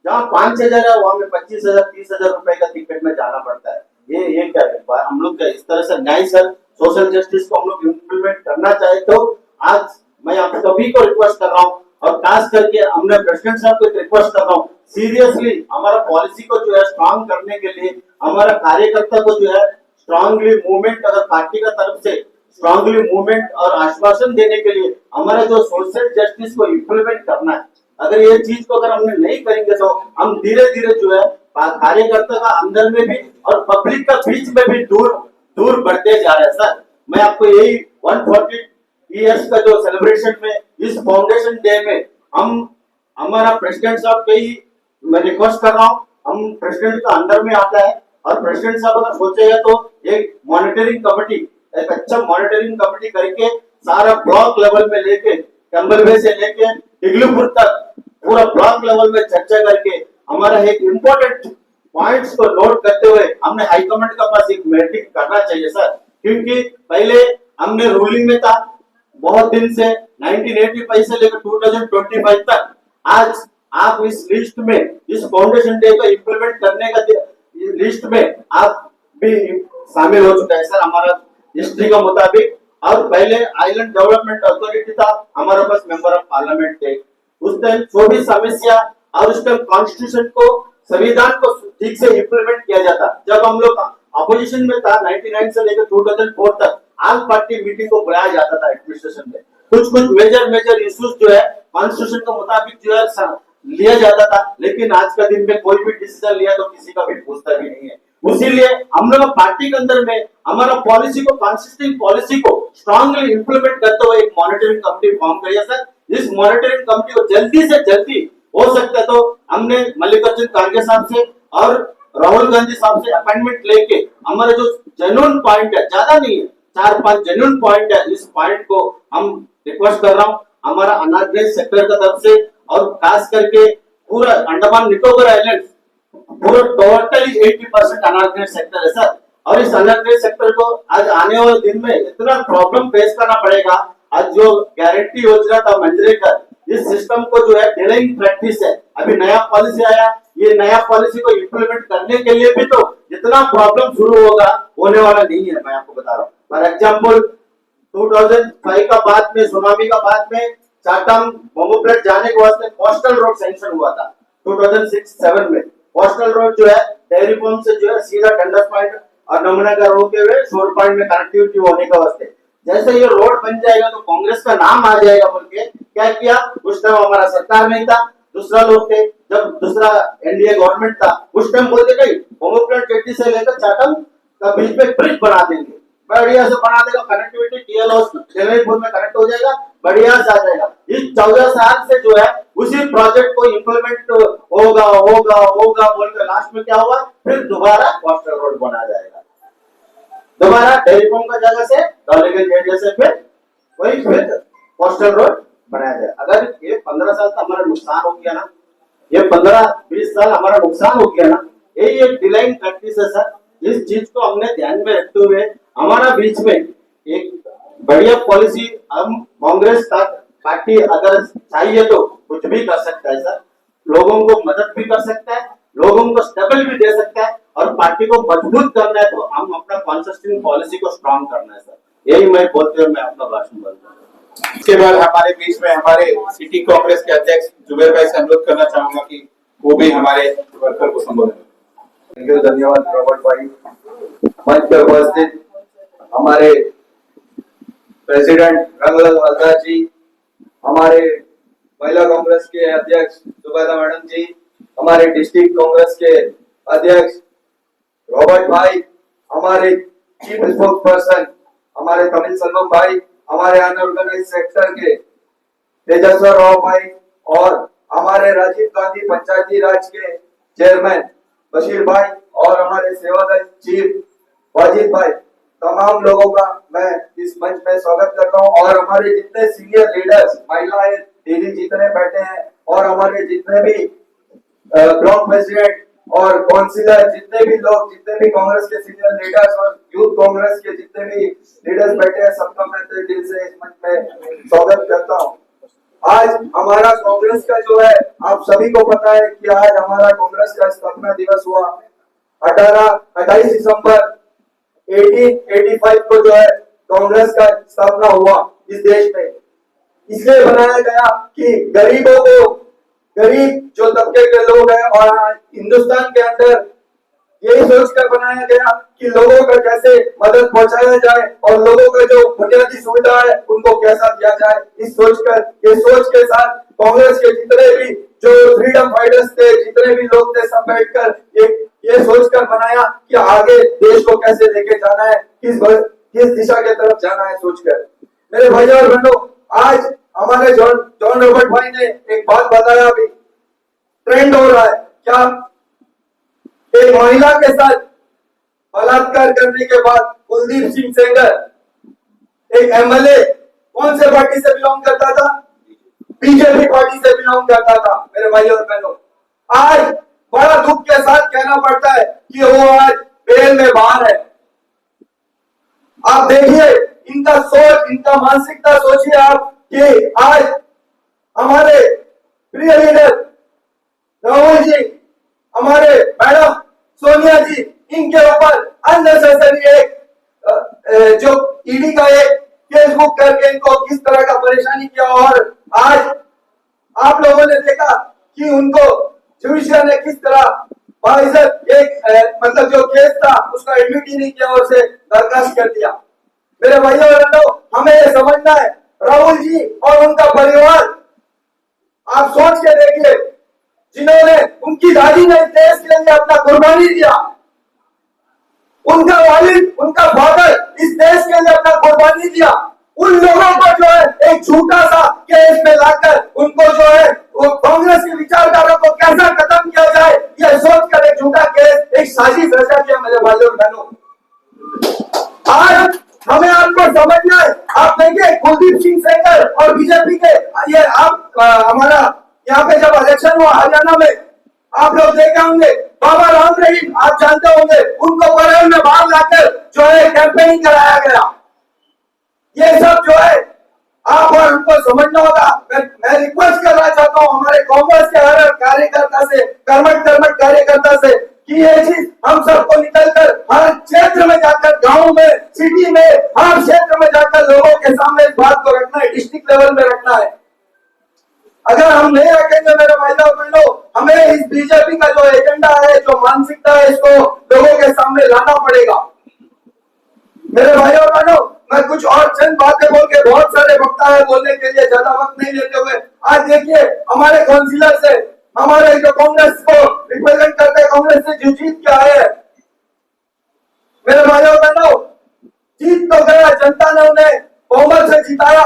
जहाँ 5,000 है वहां में 25,000 30,000 रुपए का टिकट में जाना पड़ता है। ये क्या है हम लोग का इस तरह से न्याय सर सोशल जस्टिस को हम लोग इम्प्लीमेंट करना चाहे तो आज मैं आप सभी को रिक्वेस्ट कर रहा हूँ, और खास करके हमने प्रेसिडेंट साहब को रिक्वेस्ट कर रहा हूँ, सीरियसली हमारा पॉलिसी को जो है स्ट्रॉन्ग करने के लिए हमारा कार्यकर्ता को जो है स्ट्रांगली मूवमेंट, अगर पार्टी का तरफ से स्ट्रांगली मूवमेंट और आश्वासन देने के लिए हमारा जो सोशल जस्टिस को इम्प्लीमेंट करना है। अगर ये चीज को अगर हमने नहीं करेंगे तो हम धीरे धीरे जो है कार्यकर्ता का अंदर में भी और पब्लिक का बीच में भी दूर बढ़ते जा रहे हैं। सर मैं आपको यही 140 ईयर्स का जो सेलिब्रेशन में इस फाउंडेशन डे में हम हमारा प्रेसिडेंट साहब के ही मैं रिक्वेस्ट कर रहा हूँ, हम प्रेसिडेंट का अंदर में आता है और प्रेसिडेंट साहब अगर सोचेगा तो एक मॉनिटरिंग कमेटी, एक अच्छा मॉनिटरिंग कमेटी करके सारा ब्लॉक लेवल में लेके कंबलवे से लेके इग्लूपुर तक पूरा ब्लॉक लेवल में चर्चा करके हमारा एक इम्पोर्टेंट पॉइंट्स को नोट करते हुए हमने हाईकमांड का पास एक मीटिंग करना चाहिए सर, क्योंकि पहले हमने रूलिंग में था बहुत दिन से 1985 से लेकर 2025 तक। आज आप इस लिस्ट में, इस फाउंडेशन डे को इम्प्लीमेंट करने का लिस्ट में आप भी शामिल हो चुका है सर हमारा हिस्ट्री के मुताबिक। और पहले आइलैंड डेवलपमेंट अथॉरिटी था, हमारे पास मेंबर ऑफ पार्लियामेंट थे। उस टाइम 24 समस्या और उस टाइम कॉन्स्टिट्यूशन को, संविधान को ठीक से इम्प्लीमेंट किया जाता। जब हम लोग अपोजिशन में था 99 से लेकर 2004 तक ऑल पार्टी मीटिंग को बुलाया जाता था एडमिनिस्ट्रेशन में। कुछ मेजर इश्यूज जो है कॉन्स्टिट्यूशन के मुताबिक जो है लिया जाता था, लेकिन आज का दिन में कोई भी डिसीजन लिया तो किसी का भी पूछता भी नहीं है। इसीलिए हम लोग पार्टी के अंदर में हमारा पॉलिसी को, कंसिस्टेंट पॉलिसी को स्ट्रांगली इंप्लीमेंट करते हुए एक मॉनिटरिंग कमेटी फॉर्म करिए सर। इस मॉनिटरिंग कमेटी को जल्दी से जल्दी हो सकता है तो हमने मल्लिकार्जुन खड़गे साहब से और राहुल गांधी साहब से अपॉइंटमेंट लेके हमारे जो जेन्युइन पॉइंट है, ज्यादा नहीं है, 4-5 जेन्युइन पॉइंट है, इस पॉइंट को हम रिक्वेस्ट कर रहा हूँ हमारा अनऑर्गेनाइज्ड सेक्टर की तरफ से, और खास करके पूरा अंडमान निकोबार आइलैंड पूरा टोटली 80% अनऑर्गेनाइज्ड सेक्टर है सर। और इस अनऑर्गेनाइज्ड सेक्टर को आज आने वाले दिन में इतना प्रॉब्लम फेस करना पड़ेगा। आज जो गारंटी योजना था मनरेगा, इस सिस्टम को जो है डिलेइंग प्रैक्टिस है, अभी नया पॉलिसी आया, ये नया पॉलिसी को इम्प्लीमेंट करने के लिए भी तो जितना प्रॉब्लम शुरू होगा होने वाला नहीं है, मैं आपको बता रहा हूँ। फॉर एग्जाम्पल 2005 का बाद में, सुनामी का बाद में चाटम मोमोप्लेट जाने के वास्ते कोस्टल रोड सैंक्शन हुआ था 2006-7 में। कोस्टल रोड जो है डेयरी फार्म से जो है सीधा डंडस पॉइंट और नमूनागर होते हुए शोर पॉइंट में कनेक्टिविटी होने के वास्ते। जैसे ये रोड बन जाएगा तो कांग्रेस का नाम आ जाएगा बोल के क्या किया, उस टाइम हमारा सरकार नहीं था, दूसरा लोग थे, जब दूसरा एनडीए गवर्नमेंट था उस टाइम बोलते कहीं मोमोप्लेट जेट्टी से लेकर चाटम का बीच में ब्रिज बना देंगे, बढ़िया से बना देगा, कनेक्टिविटी टीएलओ में कनेक्ट हो जाएगा, बढ़िया से आ जाएगा। इस 14 साल से जो है उसी प्रोजेक्ट को इम्प्लीमेंट होगा होगा होगा बोलकर लास्ट में क्या हुआ, फिर दोबारा कोस्टल रोड बना जाएगा, दोबारा डेयरी फार्म का जगह से डॉलीगंज एरिया से फिर वही फिर कोस्टल रोड बनाया जाए। अगर ये 15 साल का हमारा नुकसान हो गया ना, ये 15-20 साल हमारा नुकसान हो गया ना, यही एक डिलाइन प्रैक्टिस है सर। इस चीज को हमने ध्यान में रखते हुए हमारा बीच में एक बढ़िया पॉलिसी, हम कांग्रेस का पार्टी अगर चाहिए तो कुछ भी कर सकता है सर, लोगों को मदद भी कर सकता है, लोगों को स्टेबल भी दे सकता है, और पार्टी को मजबूत करना है तो हम अपना कंसिस्टेंट पॉलिसी को स्ट्रांग करना है सर। यही मैं बोलते हुए मैं अपना भाषण बोलता हूँ। इसके बाद हमारे बीच में हमारे सिटी कांग्रेस के अध्यक्ष जुबेर भाई से अनुरोध करना चाहूंगा कि वो भी हमारे वर्कर को संबोधित। धन्यवाद रॉबर्ट भाई। मंच पर उपस्थित हमारे प्रेसिडेंट रंगलाल हलदार जी, हमारे महिला कांग्रेस के अध्यक्ष जुबैदा मैडम जी, हमारे डिस्ट्रिक्ट कांग्रेस के अध्यक्ष रॉबर्ट भाई, हमारे चीफ स्पोक्स पर्सन हमारे तमिल संगम भाई, हमारे अनऑर्गेनाइज सेक्टर के तेजस्वर राव भाई, और हमारे राजीव गांधी पंचायती राज के चेयरमैन बशीर भाई, और हमारे सेवादल चीफ वाजिद भाई, तमाम लोगों का मैं इस मंच में स्वागत कर रहा हूँ। और हमारे जितने सीनियर लीडर्स, महिलाएं दीदी जितने बैठे हैं, और हमारे जितने भी ब्लॉक प्रेसिडेंट और काउंसिलर, जितने भी लोग, जितने भी कांग्रेस के सीनियर लीडर्स और यूथ कांग्रेस के जितने भी लीडर्स बैठे हैं, सबका मैं दिल से इस मंच में स्वागत करता हूँ। आज हमारा कांग्रेस का जो है, आप सभी को पता है कि आज हमारा कांग्रेस का स्थापना दिवस हुआ 28 दिसंबर 1885 को जो है कांग्रेस का स्थापना हुआ इस देश में। इसलिए बनाया गया कि गरीबों को, गरीब जो तबके के लोग हैं, और हिंदुस्तान के अंदर यही सोचकर बनाया गया कि लोगों का कैसे मदद पहुंचाया जाए और लोगों का जो बुनियादी सुविधा है उनको कैसा दिया जाए। इस सोचकर, ये सोच के साथ कांग्रेस के जितने भी जो फ्रीडम फाइटर्स थे, जितने भी लोग थे, सब बैठकर ये सोचकर बनाया कि आगे देश को कैसे लेके जाना है, किस दिशा के तरफ जाना है सोचकर। मेरे भाई और बहनों, आज हमारे जॉन रॉबर्ट भाई ने एक बात बताया, अभी ट्रेंड हो रहा है क्या, एक महिला के साथ बलात्कार करने के बाद कुलदीप सिंह सेंगर एक एमएलए कौन से पार्टी से बिलोंग करता था, बीजेपी पार्टी से बिलोंग करता था। मेरे भाई और बहनों, आज बड़ा दुख के साथ कहना पड़ता है कि वो आज बेल में बाहर है। आप देखिए इनका सोच, इनका मानसिकता सोचिए आप कि आज हमारे प्रिय लीडर राहुल जी, हमारे मैडम सोनिया जी, इनके ऊपर अननेसेसरी एक जो ईडी का एक केस बुक करके इनको किस तरह का परेशानी किया, और आज आप लोगों ने देखा कि उनको जुडिशियल ने किस तरह बाइज्जत एक मतलब जो केस था उसका एडमिट ही नहीं किया और उसे बर्खास्त कर दिया। मेरे भाइयों और बहनों, हमें ये समझना है, राहुल जी और उनका परिवार, आप सोच के देखिए, जिन्होंने, उनकी दादी ने देश के लिए अपना कुर्बानी दिया, उनका वालिद, उनका फादर इस देश के लिए अपना कुर्बानी दिया, उन लोगों को जो है एक झूठा सा केस में लाकर उनको जो है वो कांग्रेस के विचारधारा को कैसा खत्म किया जाए, यह सोचकर एक झूठा केस, एक साजिश रचा किया। मेरे भाइयों और बहनों, आज हमें आपको समझना है। आप देखिए कुलदीप सिंह सेंगर और बीजेपी के, ये आप हमारा यहाँ पे जब इलेक्शन हुआ हरियाणा में, आप लोग देखे होंगे, बाबा राम रहीम, आप जानते होंगे, उनको परेड में बाहर लाकर जो है कैंपेनिंग कराया गया। ये सब जो है आप और हमको समझना होगा। मैं रिक्वेस्ट करना चाहता हूँ हमारे कांग्रेस के हर कार्यकर्ता से, कर्मठ कार्यकर्ता से, कि ये चीज हम सबको निकलकर हर क्षेत्र में जाकर, गांव में, सिटी में, हर क्षेत्र में जाकर लोगों के सामने इस बात को रखना है, डिस्ट्रिक्ट लेवल में रखना है। अगर हम नहीं रखेंगे मेरे भाइयों बहनों, हमें इस बीजेपी का जो एजेंडा है, जो मानसिकता है, इसको लोगों के सामने लाना पड़ेगा। मेरे भाइयों बहनों, मैं कुछ और चंद बातें बोल के, बहुत सारे वक्ता है बोलने के लिए, ज्यादा वक्त नहीं लेते हुए आज देखिए हमारे काउंसिलर से, हमारे जो कांग्रेस को रिप्रेजेंट करते कांग्रेस से जो जीत के आए हैं, मेरे भाइयों बहनों, जीत तो गया, जनता ने उन्हें बहुमत से जिताया।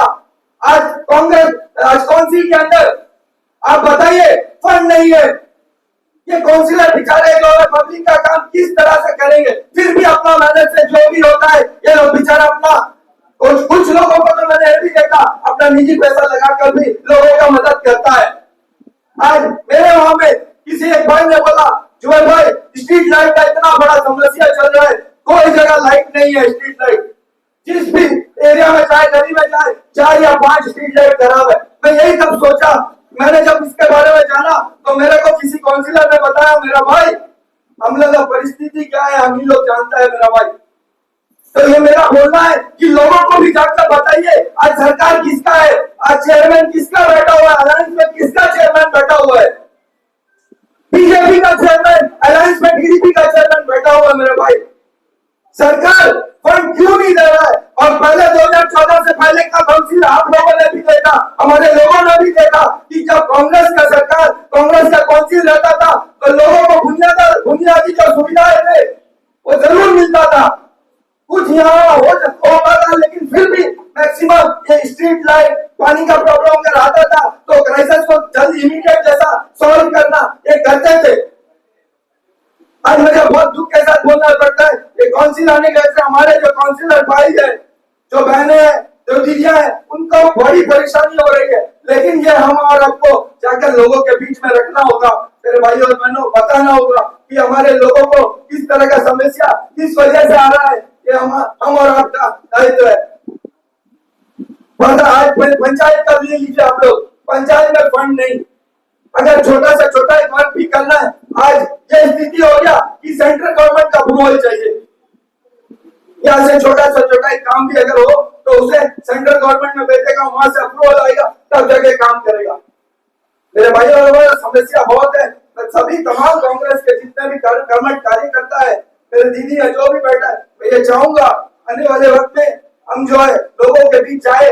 आज कांग्रेस, आज काउंसिल के अंदर आप बताइए फंड नहीं है, ये काउंसिलर बेचारे जो है पब्लिक का काम किस तरह से करेंगे? फिर भी अपना मेहनत से जो भी होता है ये लोग बेचारा अपना, कुछ लोगों को तो मैंने ये भी देखा अपना निजी पैसा लगाकर भी लोगों का मदद करता है। आज मेरे वहां में किसी एक भाई ने बोला, जुएल भाई स्ट्रीट लाइट का इतना बड़ा समस्या चल रहा है, कोई जगह लाइट नहीं है, स्ट्रीट लाइट जिस भी एरिया में जाए, गली में जाए, 4 या 5 स्ट्रीट लाइट खराब है। मैं यही तब सोचा, मैंने जब इसके बारे में जाना तो मेरे को किसी काउंसिलर ने बताया, मेरा भाई हम लोग का परिस्थिति क्या है हम ही लोग जानता है मेरा भाई। तो ये मेरा बोलना है कि लोगों को भी जाकर बताइए आज सरकार किसका है, आज चेयरमैन किसका बैठा हुआ है, अलायंस में किसका चेयरमैन बैठा हुआ है? बीजेपी का चेयरमैन, अलायंस में टीडीपी का चेयरमैन बैठा हुआ है मेरे भाई। सरकार फंड क्यों नहीं दे रहा है? और पहले 2014 से पहले का काउंसिल आप लोगों ने भी देखा, हमारे लोगों ने भी देखा कि जब कांग्रेस का सरकार, कांग्रेस का काउंसिल रहता था तो लोगों को बुनियादी जो सुविधाएं थे वो जरूर मिलता था। कुछ यहाँ हो पाता था, लेकिन फिर भी मैक्सिमम ये स्ट्रीट लाइट, पानी का प्रॉब्लम अगर आता था तो क्राइसिस को जल्द इमीडिएट जैसा सॉल्व करना ये करते थे। आज मुझे बहुत दुख के साथ बोलना पड़ता है, ये काउंसिल आने के वजह से हमारे जो काउंसिलर भाई है, जो बहनें हैं, जो दीदियां हैं, उनको बड़ी परेशानी हो रही है। लेकिन ये हम और आपको जाकर लोगों के बीच में रखना होगा, मेरे भाइयों और बहनों, बताना होगा कि हमारे लोगों को किस तरह का समस्या किस वजह से आ रहा है, ये हम और आपका दायित्व है। आज पंचायत कर लीजिए आप लोग, पंचायत में फंड नहीं, अगर छोटा से छोटा एक वर्क भी करना है, आज ये स्थिति हो गया कि सेंट्रल गवर्नमेंट का अप्रूवल चाहिए। यहाँ से छोटा से छोटा एक काम भी अगर हो तो उसे सेंट्रल गवर्नमेंट में भेजेगा, वहां से अप्रूवल आएगा, तब जाके काम करेगा। मेरे भाइयों और समस्या बहुत है। सभी तमाम कांग्रेस के जितने भी कर्मठ कार्यकर्ता है, मेरे दीदी है, जो भी बैठा है, मैं ये चाहूंगा आने वाले वक्त में हम जो है लोगों के बीच जाए,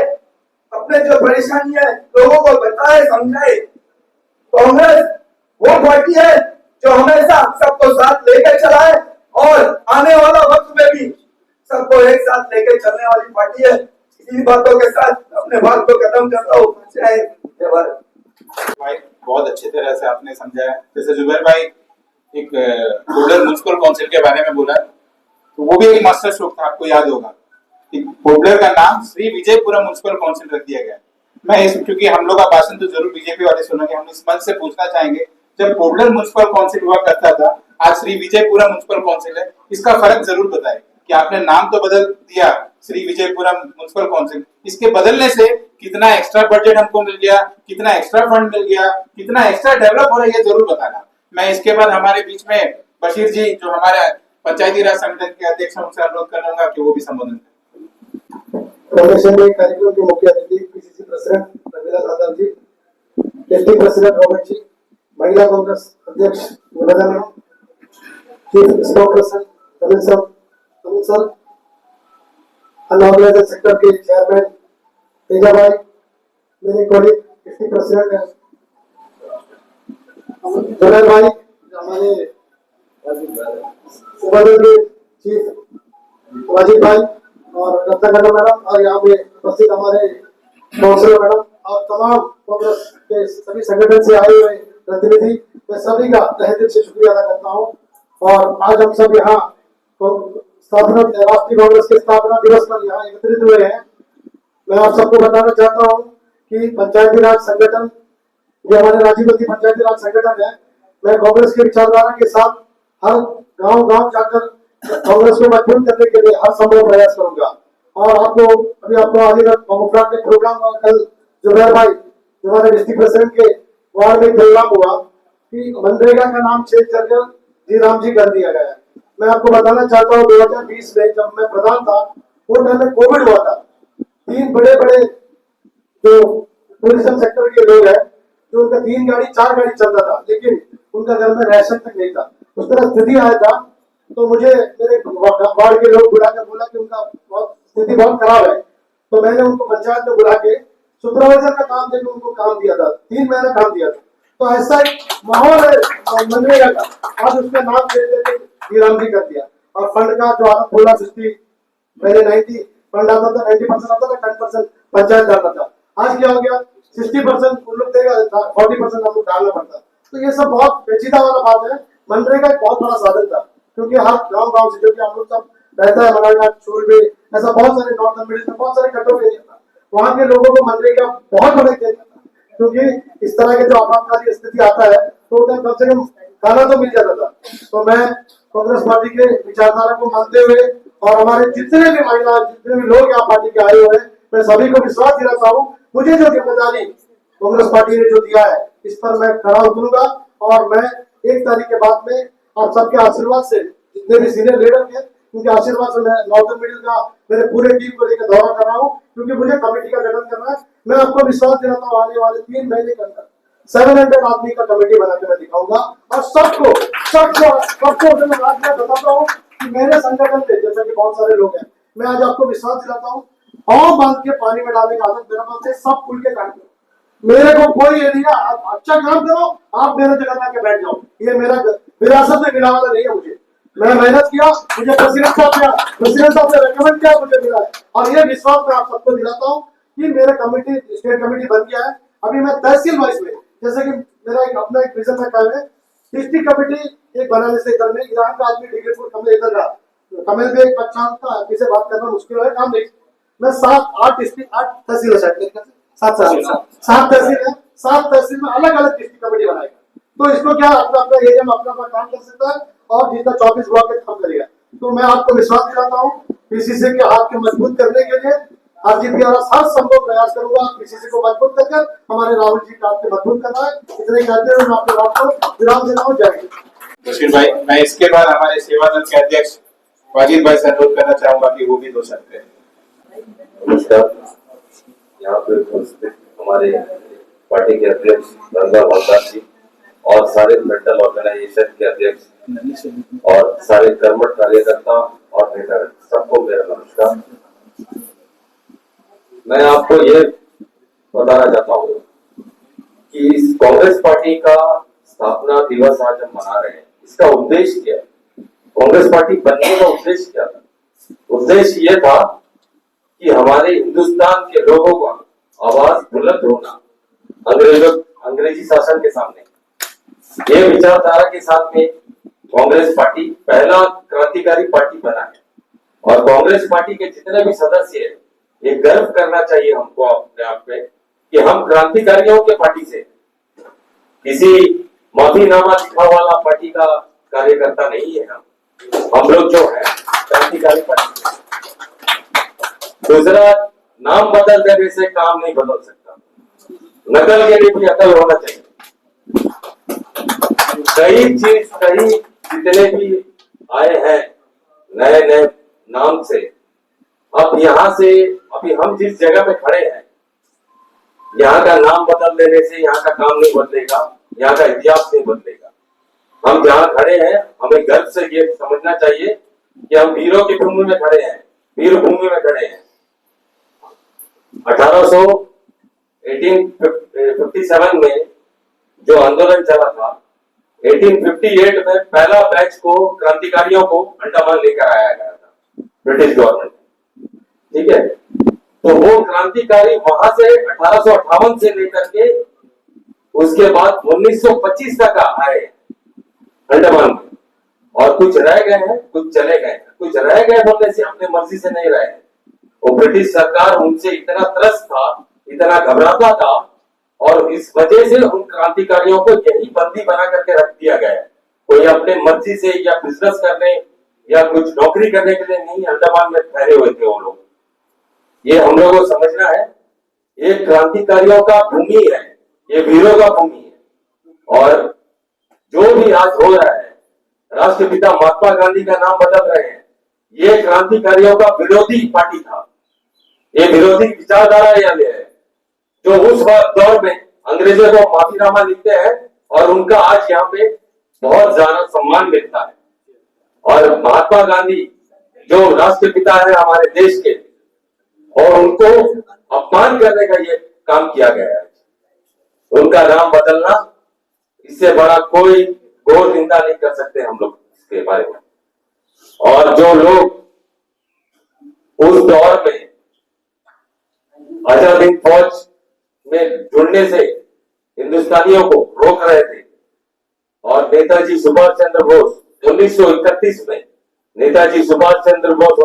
अपने जो परेशानी है लोगों को बताए, समझाए। कांग्रेस वो पार्टी है जो हमेशा सबको साथ लेकर चलाए और आने वाला वक्त में भी सबको एक साथ लेकर चलने वाली पार्टी है। इसी बातों के साथ अपने बात को खत्म करता हूँ। जय भारत। भाई बहुत अच्छी तरह से आपने समझाया। जैसे जुबैर भाई एक पोर्टल म्युनिसिपल काउंसिल के बारे में बोला, तो वो भी एक मास्टर स्ट्रोक था, आपको याद होगा कि पोर्टल का नाम श्री विजयपुरम म्युनिसिपल काउंसिल रख दिया गया। क्योंकि हम लोग का भाषण तो जरूर बीजेपी वाले सुनेंगे, हम इस मंच से पूछना चाहेंगे, जब पोर्टल म्युनिसिपल काउंसिल हुआ करता था, आज श्री विजयपुरम म्युनिसिपल काउंसिल है, इसका फर्क जरूर बताएं कि आपने नाम तो बदल दिया श्री विजयपुरम म्युनिसिपल काउंसिल, इसके बदलने से कितना एक्स्ट्रा बजट हमको मिल गया, कितना एक्स्ट्रा फंड मिल गया, कितना एक्स्ट्रा डेवलप हो रहा है, ये जरूर बताना। मैं इसके बाद हमारे बीच में बशीर जी जो हमारे पंचायती राज संगठन के अध्यक्ष, उनसे अनुरोध करूंगा कि वो भी संबोधन कार्यक्रम के मुख्य अतिथि PCC president Rangila Sadar ji, district president Robert ji, Mahila Congress अध्यक्ष Niveda madam, chief spoke person Tamil sir, unorganised sector के चेयरमैन तेजा भाई, मेरे कॉलीग डिस्ट्रिक्ट प्रेसिडेंट है जुबैर भाई, हमारे सुबह के चीफ वाजिब भाई और रत्नाकरण मैडम, और यहाँ पे उपस्थित हमारे काउंसिलर मैडम और तमाम कांग्रेस के सभी संगठन से आए हुए प्रतिनिधि, मैं सभी का तहे दिल से शुक्रिया अदा करता हूँ। और आज हम सब यहाँ राष्ट्रीय कांग्रेस के स्थापना दिवस पर यहाँ एकत्रित हुए हैं। मैं आप सबको बताना चाहता हूँ कि पंचायती राज संगठन, जो हमारे राजीवती पंचायती राज संगठन है, मैं कांग्रेस की विचारधारा के साथ हर गांव जाकर कांग्रेस को मजबूत करने के लिए हर संभव प्रयास करूंगा। और आपको अभी आपको आगे मुफ्रात के प्रोग्राम कल जुबैर भाई जो हमारे डिस्ट्रिक्ट प्रेसिडेंट के वार्ड में प्रोग्राम हुआ कि मनरेगा का नाम चेंज कर जी राम जी कर दिया गया है। मैं आपको बताना चाहता हूँ 2020 में जब मैं प्रधान था वो टाइम में कोविड हुआ था। 3 बड़े बड़े जो टूरिज्म सेक्टर के लोग हैं जो उनका 3 गाड़ी 4 गाड़ी चलता था लेकिन उनका घर में राशन तक नहीं था, उस तरह स्थिति आया था। तो मुझे मेरे वार्ड के लोग बुलाकर बोला कि उनका स्थिति बहुत खराब है। तो मैंने उनको पंचायत में बुला के सुपरवाइजर का काम देकर उनको काम दिया था, 3 महीना काम दिया था। तो ऐसा एक माहौल है मनरेगा का, आज उसका नाम जी राम जी कर दिया। और फंड का जो आता 16 पहले 90 फंड आता था, 90% आता था, 10% पंचायत डालता था। आज क्या हो गया 60% उन लोग देगा, 40% हम लोग डालना पड़ता। तो ये सब बहुत पेचीदा वाला बात है। मनरेगा एक बहुत बड़ा साधन था क्योंकि हर गाँव से जो कि हम लोग सब रहता है मनाना चूल में, ऐसा बहुत सारे नॉर्थ मिडिल में बहुत सारे कटों एरिया था, वहाँ के लोगों को मनरेगा बहुत बड़ा एरिया था क्योंकि इस तरह के जो आपातकालीन स्थिति आता है तो कम से कम खाना तो मिल जाता था। तो मैं कांग्रेस पार्टी के विचारधारा को मानते हुए और हमारे जितने भी महिला जितने भी लोग यहाँ पार्टी के आए हुए हैं, मैं सभी को विश्वास दिलाता हूँ मुझे जो जिम्मेदारी कांग्रेस पार्टी ने जो दिया है इस पर मैं खड़ा उतरूंगा। और मैं 1 तारीख के बाद में आप सबके आशीर्वाद से जितने भी सीनियर लीडर थे उनके आशीर्वाद से मैं नॉर्थ मिडिल का मेरे पूरे टीम को लेकर दौरा कर रहा हूँ क्योंकि मुझे कमेटी का गठन करना है। मैं आपको विश्वास दिलाता हूँ आने वाले 3 महीने के अंदर 700 आदमी का कमेटी बना के मैं दिखाऊंगा और सबको आज मैं बताता हूँ कि मेरे संगठन में जैसे कि बहुत सारे लोग हैं, मैं आज आपको विश्वास दिलाता हूँ पाँव बांध के पानी में डालने का आदत मेरे पास से सब खुल के काम करो। मेरे को कोई ये नहीं है आप अच्छा काम करो आप मेरे जगह आके बैठ जाओ, ये मेरा विरासत में मिला वाला नहीं है। मुझे मैं मेहनत किया, मुझे प्रेसिडेंट साहब ने रेकमेंड किया, मुझे मिला है। और ये विश्वास मैं आप सबको दिलाता हूँ कि मेरे कमेटी स्टेट कमेटी बन गया है। अभी मैं तहसील वाइज में जैसे कि मेरा एक अपना एक विजन रखा है डिस्ट्रिक्ट कमेटी एक बनाने से इधर में ईरान का आदमी डिग्री कमल इधर का कमल पे 5 साल का किसे बात करना मुश्किल है काम नहीं। मैं 7-8 डिस्ट्रिक्ट 8 तहसील है शायद 7 तहसील है, 7 तहसील में अलग अलग डिस्ट्रिक्ट कमेटी बनाएगा। तो इसको क्या अपना अपना एरिया में अपना अपना काम कर सकता है और जितना 24 ब्लॉक के काम करेगा। तो मैं आपको विश्वास दिलाता हूँ पीसीसी के हाथ को मजबूत करने के लिए आरजीपी द्वारा हर संभव प्रयास करूंगा पीसीसी को मजबूत कर हमारे राहुल जी का आपको मजबूत करना है। इतने कहते हुए मैं आपके बात को विराम देना हूँ। जय हिंद। मुशीर भाई, मैं इसके बाद हमारे सेवा दल के अध्यक्ष वाजिद भाई से अनुरोध करना चाहूंगा कि वो भी 2 शब्द कहें। नमस्कार, यहाँ पे उपस्थित हमारे पार्टी के अध्यक्ष रंगलाल हलदार जी और सारे मेंटल ऑर्गेनाइजेशन के अध्यक्ष और सारे कर्मठ कार्यकर्ता और नेता सबको मेरा नमस्कार। मैं आपको ये बताना चाहता हूँ कि इस कांग्रेस पार्टी का स्थापना दिवस आज हम मना रहे हैं, इसका उद्देश्य क्या है? कांग्रेस पार्टी बनने का उद्देश्य क्या था? उद्देश्य ये था कि हमारे हिंदुस्तान के लोगों का आवाज बुलंद होना अंग्रेजी शासन के सामने। ये विचारधारा के साथ में कांग्रेस पार्टी पहला क्रांतिकारी पार्टी बना है और कांग्रेस पार्टी के जितने भी सदस्य हैं ये गर्व करना चाहिए हमको अपने आप पे कि हम क्रांतिकारियों के पार्टी से किसी माफीनामा लिखा वाला पार्टी का कार्यकर्ता नहीं है। हम लोग जो है क्रांतिकारी पार्टी। दूसरा, नाम बदल देने से काम नहीं बदल सकता, नकल के लिए भी अकल होना चाहिए। कई जितने भी आए हैं नए नए नाम से, अब यहाँ से अभी हम जिस जगह पे खड़े हैं यहाँ का नाम बदल देने से यहाँ का काम नहीं बदलेगा, यहाँ का इतिहास नहीं बदलेगा। हम जहाँ खड़े हैं हमें गर्व से ये समझना चाहिए कि हम वीरों की भूमि में खड़े हैं, वीर भूमि में खड़े हैं। 1857 में जो आंदोलन चला था, 1858 में पहला बैच को क्रांतिकारियों को अंडमान लेकर आया गया था ब्रिटिश गवर्नमेंट, ठीक है। तो वो क्रांतिकारी वहां से 1858 से लेकर के उसके बाद 1925 तक आए अंडमान में, और कुछ रह गए हैं कुछ चले गए हैं। कुछ रह गए बोलने से अपने मर्जी से नहीं रहे, वो ब्रिटिश सरकार उनसे इतना त्रस्त था, इतना घबराता था, और इस वजह से उन क्रांतिकारियों को यही बंदी बना करके रख दिया गया। कोई अपने मर्जी से या बिजनेस करने या कुछ नौकरी करने के लिए नहीं अंडमान में ठहरे हुए थे वो लोग। ये हम लोगों को समझना है। ये क्रांतिकारियों का भूमि है, ये वीरों का भूमि है। और जो भी आज हो रहा है, राष्ट्रपिता महात्मा गांधी का नाम बदल रहे हैं, ये क्रांतिकारियों का विरोधी पार्टी था, ये विरोधी विचारधारा वाले है, जो उस दौर में अंग्रेजों को माफीनामा लिखते हैं और उनका आज यहाँ पे बहुत ज्यादा सम्मान मिलता है। और महात्मा गांधी जो राष्ट्रपिता है हमारे देश के, और उनको अपमान करने का ये काम किया गया है। उनका नाम बदलना, इससे बड़ा कोई घोर निंदा नहीं कर सकते हम लोग इसके बारे में। और जो लोग उस दौर में आजाद हिंद फौज में जुड़ने से हिंदुस्तानियों को रोक रहे थे, और नेताजी सुभाष चंद्र बोस 1931 में, नेताजी सुभाष चंद्र बोस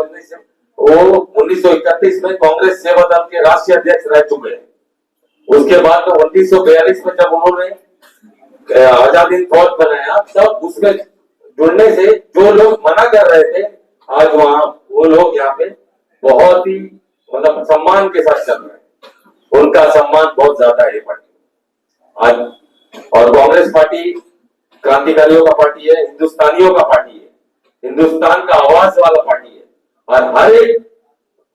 1931 में कांग्रेस सेवा दल के राष्ट्रीय अध्यक्ष रह चुके हैं। उसके बाद तो 1942 में जब उन्होंने आजाद हिंद फौज बनाया, तब उसमें जुड़ने से जो लोग मना कर रहे थे, आज वहां वो लोग यहाँ पे बहुत ही मतलब सम्मान के साथ चल रहे हैं। उनका सम्मान बहुत ज्यादा है ये पार्टी आज। और कांग्रेस पार्टी क्रांतिकारियों का पार्टी है, हिंदुस्तानियों का पार्टी है, हिंदुस्तान का आवाज वाला पार्टी है, और हर एक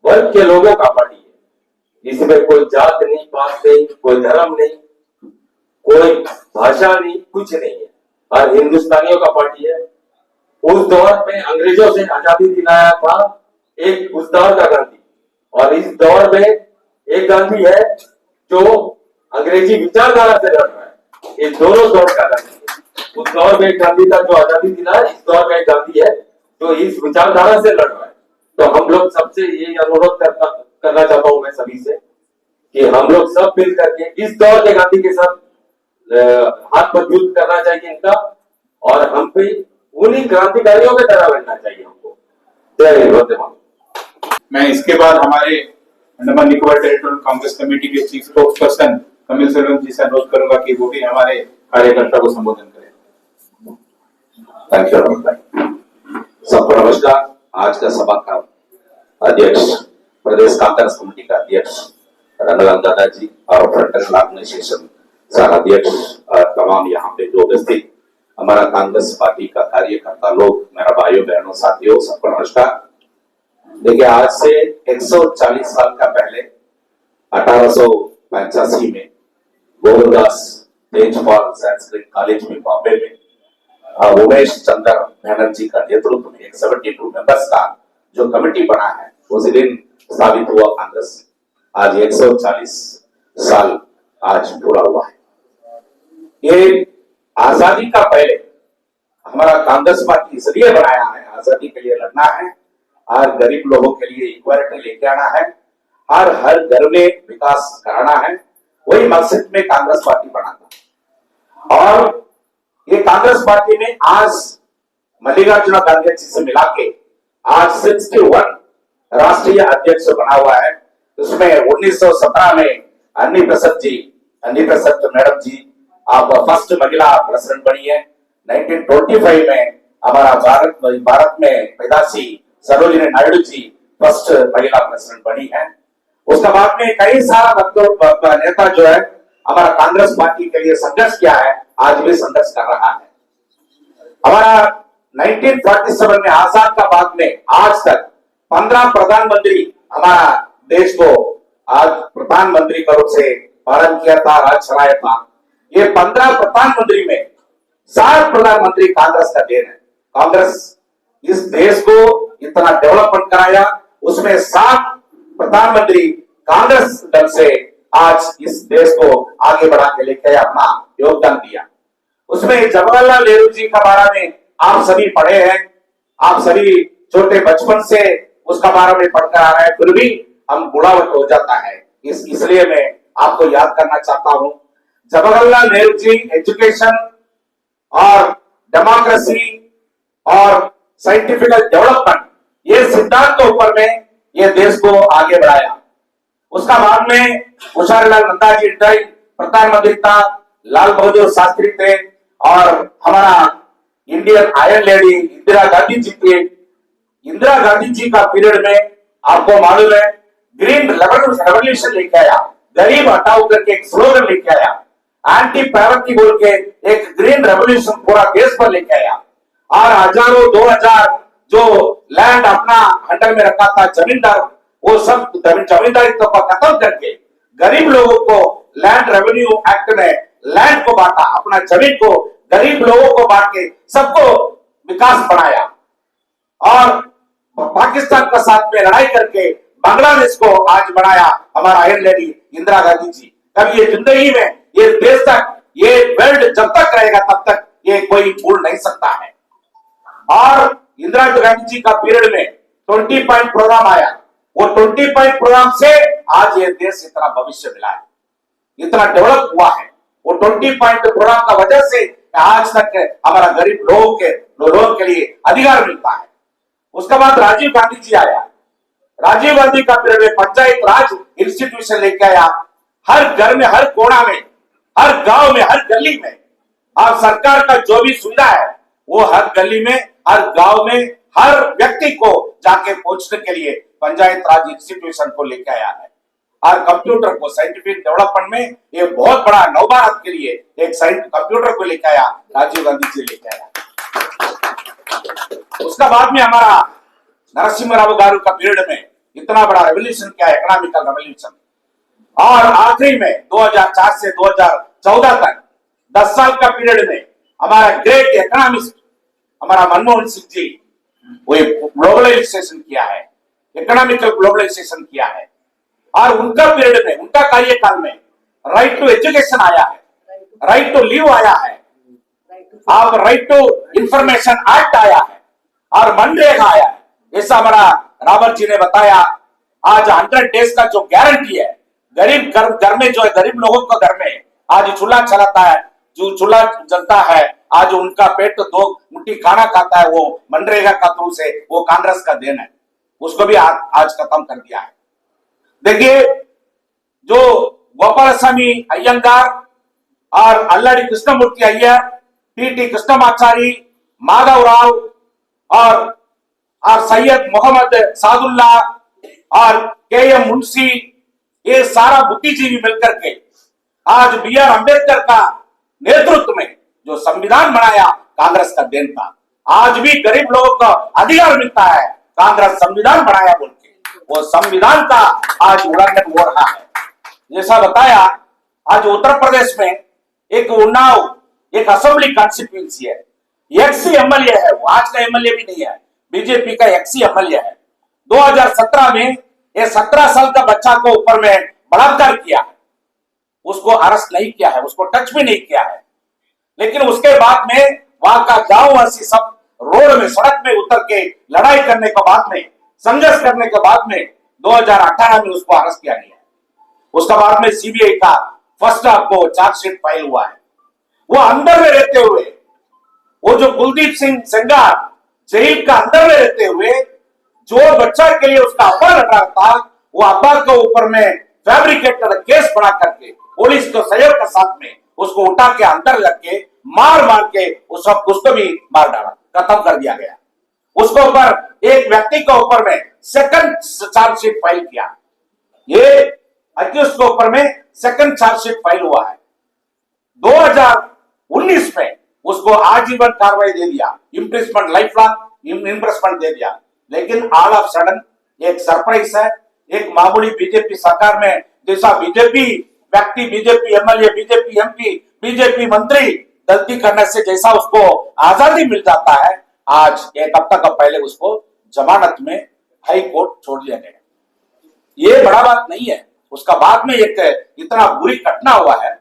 वर्ग के लोगों का पार्टी है। इसमें कोई जात नहीं, पात नहीं, कोई धर्म नहीं, कोई भाषा नहीं, कुछ नहीं है, और हिंदुस्तानियों का पार्टी है। उस दौर में अंग्रेजों से आजादी दिलाया था एक उस दौर का गांधी, और इस दौर में एक गांधी है जो अंग्रेजी विचारधारा से लड़ रहा है। ये दोनों दौर का गांधी है। उस दौर में एक गांधी था जो आजादी दिलाया, इस दौर में एक गांधी है जो इस विचारधारा से लड़ रहा है। तो हम लोग सबसे ये अनुरोध करना चाहता हूं मैं सभी से कि हम लोग सब मिल करके इस दौर के गांधी के साथ हाथ मजबूत करना चाहिए इनका, और हम पे उन्हीं क्रांतिकारियों की तरह बनना चाहिए हमको। जय हिंद, वंदे मातरम। मैं इसके बाद हमारे अंडमान निकोबार टेरिटोरियल कांग्रेस कमेटी के chief spokesperson Kapil Selvam ji से अनुरोध करूंगा कि वो भी हमारे कार्यकर्ता को संबोधन करें। थैंक यू रमन भाई। सबको नमस्कार। आज का सभा का अध्यक्ष प्रदेश कांग्रेस कमेटी का अध्यक्ष रंगलाल दादाजी और फ्रंटल ऑर्गेनाइजेशन सारा अध्यक्ष और तमाम यहाँ पे जो उपस्थित हमारा कांग्रेस पार्टी का कार्यकर्ता लोग, मेरा भाइयों बहनों साथियों, सबको नमस्कार। देखिए, आज से 140 साल का पहले 1885 में गोविंदास तेजपाल संस्कृत कॉलेज में बॉम्बे में उमेश चंद्र बैनर्जी का नेतृत्व में एक 72 मेंबर्स का जो कमेटी बना है, उस दिन स्थापित हुआ कांग्रेस। आज 140 साल आज पूरा हुआ है। ये आजादी का पहले हमारा कांग्रेस पार्टी इसलिए बनाया है, आजादी के लिए लड़ना है और गरीब लोगों के लिए इक्वालिटी लेके आना है, हर घर में विकास कराना है। वही मकसद में कांग्रेस पार्टी बना था। और ये कांग्रेस पार्टी ने आज मल्लिकार्जुन खड़गे जी से मिला के आज 61 राष्ट्रीय अध्यक्ष बना हुआ है। उसमें 1917 में अन्नी प्रसाद मैडम जी आप फर्स्ट महिला प्रेसिडेंट बनी है। 1925 में हमारा भारत में पैदाशी सरोजिनी नायडू जी फर्स्ट महिला प्रेसिडेंट बनी है। उसके बाद में कई सारा नेता जो है हमारा कांग्रेस पार्टी के लिए संघर्ष किया है, आज भी संघर्ष कर रहा है। हमारा 1947 में आजाद का बाद में आज तक 15 प्रधानमंत्री हमारा देश को आज प्रधानमंत्री का रूप से पालन किया था, राज चलाया था। ये 15 प्रधानमंत्री में 7 प्रधानमंत्री कांग्रेस का देन है। कांग्रेस इस देश को इतना डेवलपमेंट कराया, उसमें 7 प्रधानमंत्री कांग्रेस दल से आज इस देश को आगे बढ़ा के लेकर अपना योगदान दिया। उसमें जवाहरलाल नेहरू जी का बारे में आप सभी पढ़े हैं, आप सभी छोटे बचपन से उसका बारे में पढ़कर आ रहे हैं, फिर भी हम बुढ़ावट हो जाता है। इसलिए मैं आपको याद करना चाहता हूं, जवाहरलाल नेहरू जी एजुकेशन और डेमोक्रेसी और साइंटिफिक डेवलपमेंट ये सिद्धांत के ऊपर में ये देश को आगे बढ़ाया। उसका बाद में मुशारीलाल नेताजी प्रधानमंत्री था, लाल बहादुर शास्त्री थे, और हमारा Indian iron lady Indira Gandhi ji थे। इंदिरा गांधी जी का पीरियड में आपको मालूम है ग्रीन रेवोल्यूशन लेके आया, गरीब हटाओ करके एक स्लोगन लेके आया, एंटी पैवर्टी बोल के एक ग्रीन रेवोल्यूशन पूरा देश पर लेके आया, और हजारों 2000 जो लैंड अपना अंडर में रखा था जमींदार, वो सब जमींदारी तो खत्म करके गरीब लोगों को लैंड रेवेन्यू एक्ट में लैंड को बांटा, अपना जमीन को गरीब लोगों को बांट के सबको विकास बनाया, और पाकिस्तान का साथ में लड़ाई करके बांग्लादेश को आज बनाया हमारा आयरन लेडी इंदिरा गांधी जी। कभी ये जिंदगी में ये देश तक, ये वर्ल्ड जब तक रहेगा तब तक ये कोई भूल नहीं सकता है। और इंदिरा गांधी जी का पीरियड में 20 पॉइंट प्रोग्राम आया, वो 20 पॉइंट प्रोग्राम से आज ये देश इतना भविष्य मिला है, इतना डेवलप हुआ है। वो 20 पॉइंट प्रोग्राम का वजह से आज तक हमारा गरीब लोगों के लिए अधिकार मिलता है। उसके बाद राजीव गांधी जी आया, राजीव गांधी का पीरियड में पंचायत राज इंस्टीट्यूशन लेके आया, हर घर में, हर कोना में, हर गांव में, हर गली में, और सरकार का जो भी सुविधा है वो हर गली में, हर गांव में, हर व्यक्ति को जाके पहुंचने के लिए पंचायत राज इंस्टीट्यूशन को लेके आया है। और कंप्यूटर को साइंटिफिक डेवलपमेंट में ये बहुत बड़ा नवभारत के लिए एक कंप्यूटर को लेके आया, राजीव गांधी जी लेके आया। उसका बाद में हमारा नरसिम्हा राव गारू का पीरियड में इतना बड़ा रेवोल्यूशन किया, इकोनॉमिकल रेवोल्यूशन, और आखिरी में 2004 से 2014 तक 10 साल का पीरियड में हमारा ग्रेट इकोनॉमिस्ट हमारा मनमोहन सिंह जी वो ग्लोबलाइजेशन किया है, इकोनॉमिकल ग्लोबलाइजेशन किया है। और उनका पीरियड में, उनका कार्यकाल में राइट टू एजुकेशन आया है, राइट टू लिव आया है, और राइट टू इंफॉर्मेशन एक्ट आया है, और मनरेगा आया है। जैसा हमारा रावत जी ने बताया, आज 100 डेज का जो गारंटी है, गरीब घर में जो है, गरीब लोगों को घर में आज चूल्हा चलाता है, जो चूल्हा जलता है, आज उनका पेट 2 मुट्ठी खाना खाता है, वो मनरेगा का थ्रू से, वो कांग्रेस का देन है, उसको भी आज खत्म कर दिया है। देखिए, जो गोपालस्वामी अयंगार और अल्लाड़ी कृष्णमूर्ति अय्यर, टी कृष्णमाचारी, माधव राव और सैयद मोहम्मद सादुल्ला और के.एम. मुंशी, ये सारा बुद्धिजीवी मिलकर के आज B.R. अम्बेडकर का नेतृत्व में जो संविधान बनाया, कांग्रेस का देन था। आज भी गरीब लोगों को अधिकार मिलता है, कांग्रेस संविधान बनाया बोल के, वो संविधान का आज उल्लंघन हो रहा है। जैसा बताया, आज उत्तर प्रदेश में एक उन्नाव, एक असेंबली कॉन्स्टिट्यूंसी है, एक्सी एमएलए है, वो आज का एमएलए भी नहीं है, बीजेपी का एक्सी एमएलए है। 2017 में ये 17 साल का बच्चा को ऊपर में बलात्कार किया है, उसको अरेस्ट नहीं किया है, उसको टच भी नहीं किया है। लेकिन उसके बाद में वहां का गांववासी सब रोड में, सड़क में उतर के लड़ाई करने के बाद में, संघर्ष करने के बाद में 2018 में उसको अरेस्ट किया गया। उसके बाद में सीबीआई का फर्स्ट आपको चार्जशीट फाइल हुआ है। वो अंदर में रहते हुए, वो जो कुलदीप सिंह सेंगार जेल का अंदर में रहते हुए जो बच्चा के लिए उसका अब्बा लड़ रहा था, वो अब्बा के ऊपर में फैब्रिकेटेड केस बना करके पुलिस के सहयोग के साथ में उसको उठा के अंदर लग के मार के उसको भी मार डाला, खत्म कर दिया गया। उसके ऊपर एक व्यक्ति के ऊपर में सेकंड चार्जशीट फाइल किया, ये अक्यूज के ऊपर में सेकंड चार्जशीट फाइल हुआ है। 2019 में उसको आजीवन कार्रवाई दे दिया, इम्प्रिजमेंट, लाइफ लॉन्ग इम्प्रिजमेंट दे दिया। लेकिन ऑल ऑफ सडन एक सरप्राइज है, एक मामूली बीजेपी सरकार में जैसा बीजेपी व्यक्ति, BJP MLA, BJP MP, BJP मंत्री गलती करने से जैसा उसको आजादी मिल जाता है, आज एक हफ्ता का पहले उसको जमानत में हाई कोर्ट छोड़ दिया गया। ये बड़ा बात नहीं है। उसका बाद में एक इतना बुरी घटना हुआ है,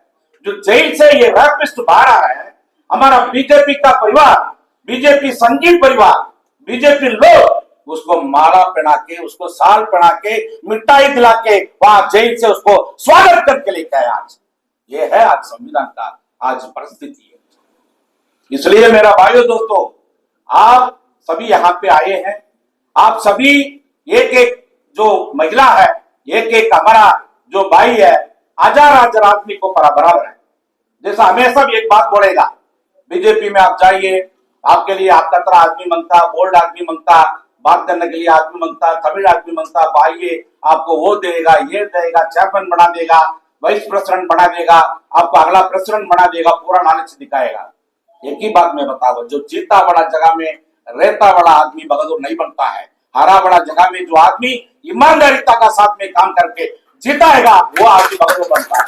जो जेल से ये रैपिस्ट बाहर आ रहा है, हमारा बीजेपी का परिवार, बीजेपी संघीय परिवार, बीजेपी लोग उसको माला पहना के, उसको साल पहना के, मिठाई दिला के वहां जेल से उसको स्वागत करके लेके आए। आज ये है आज संविधान का आज परिस्थिति है। इसलिए मेरा भाइयों दोस्तों, आप सभी यहाँ पे आए हैं, आप सभी एक एक जो महिला है, एक एक हमारा जो भाई है, हजार आदमी को बराबर है। जैसा हमेशा भी एक बात बोलेगा, बीजेपी में आप जाइए, आपके लिए आपका तरह आदमी मांगता, बोल्ड आदमी मांगता, बात करने के लिए आदमी मांगता है, तमिल आदमी मांगता है, भाई आपको वो देगा, ये देगा, चेयरमैन बना देगा, वाइस प्रेसिडेंट बना देगा, आपको अगला प्रेसिडेंट बना देगा, पूरा नॉलेज दिखाएगा। एक ही बात मैं बताऊं, जो जीता बड़ा जगह में रहता बड़ा आदमी बहादुर नहीं बनता है। हरा बड़ा जगह में जो आदमी ईमानदारिता का साथ में काम करके जीताएगा वो आदमी बहादुर बनता है।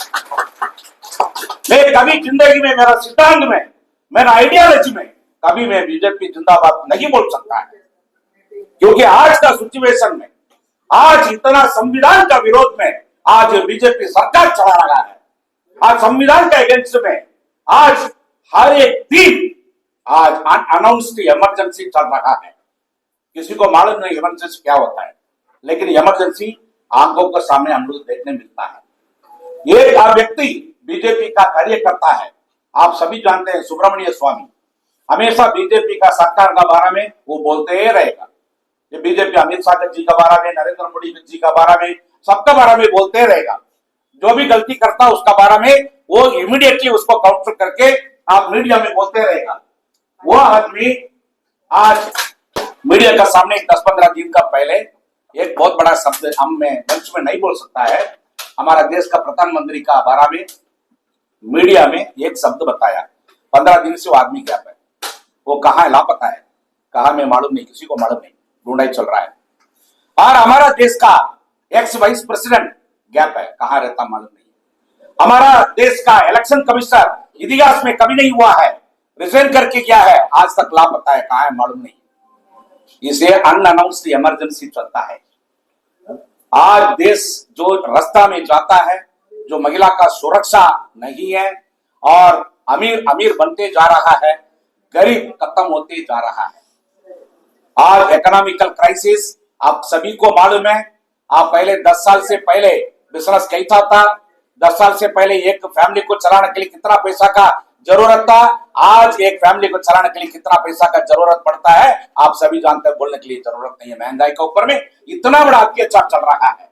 मैं कभी जिंदगी में, मेरा सिद्धांत में, मेरा आइडियोलॉजी में कभी मैं बीजेपी जिंदाबाद नहीं बोल सकता है, क्योंकि आज का सिचुएशन में, आज इतना संविधान का विरोध में आज बीजेपी सरकार चला रहा है। आज संविधान के अगेंस्ट में आज हर एक दिन आज अनाउंस्ड इमरजेंसी चल रहा है। किसी को मालूम नहीं इमरजेंसी क्या होता है, लेकिन इमरजेंसी आंखों के सामने हम लोग देखने मिलता है। एक व्यक्ति बीजेपी का कार्यकर्ता है, आप सभी जानते हैं, सुब्रमण्य स्वामी, हमेशा बीजेपी का सरकार का बारे में वो बोलते ही रहेगा। ये बीजेपी अमित शाह जी का बारे में, नरेंद्र मोदी जी का बारे में, सबका बारे में बोलते रहेगा। जो भी गलती करता उसका बारे में वो इमीडिएटली उसको काउंटर करके आप मीडिया में बोलते रहेगा। वो आदमी आज मीडिया का सामने 10-15 दिन का पहले एक बहुत बड़ा शब्द हम में मंच में नहीं बोल सकता है, हमारा देश का प्रधानमंत्री का बारे में मीडिया में एक शब्द बताया। 15 दिन से वो आदमी क्या है, वो कहाँ है, लापता है, कहा मैं मालूम नहीं, किसी को मालूम नहीं, ढूंढाई चल रहा है। और हमारा देश का एक्स वाइस प्रेसिडेंट गैप है, कहाँ रहता मालूम नहीं। हमारा देश का इलेक्शन कमिश्नर इतिहास में कभी नहीं हुआ है, रिजाइन करके क्या है, आज तक लापता है, कहाँ है मालूम नहीं। इसे अनअनाउंस्ड इमरजेंसी चलता है। आज देश जो रास्ता में जाता है, जो महिला का सुरक्षा नहीं है और अमीर अमीर बनते जा रहा है, गरीब खत्म होते जा रहा है। आज इकोनॉमिकल क्राइसिस आप सभी को मालूम है। आप पहले 10 साल से पहले बिजनेस कैसा था, 10 साल से पहले एक फैमिली को चलाने के लिए कितना पैसा का जरूरत था, आज एक फैमिली को चलाने के लिए कितना पैसा का जरूरत पड़ता है आप सभी जानते हैं, बोलने के लिए जरूरत नहीं है। महंगाई के ऊपर में इतना बड़ा अत्याचार चल रहा है।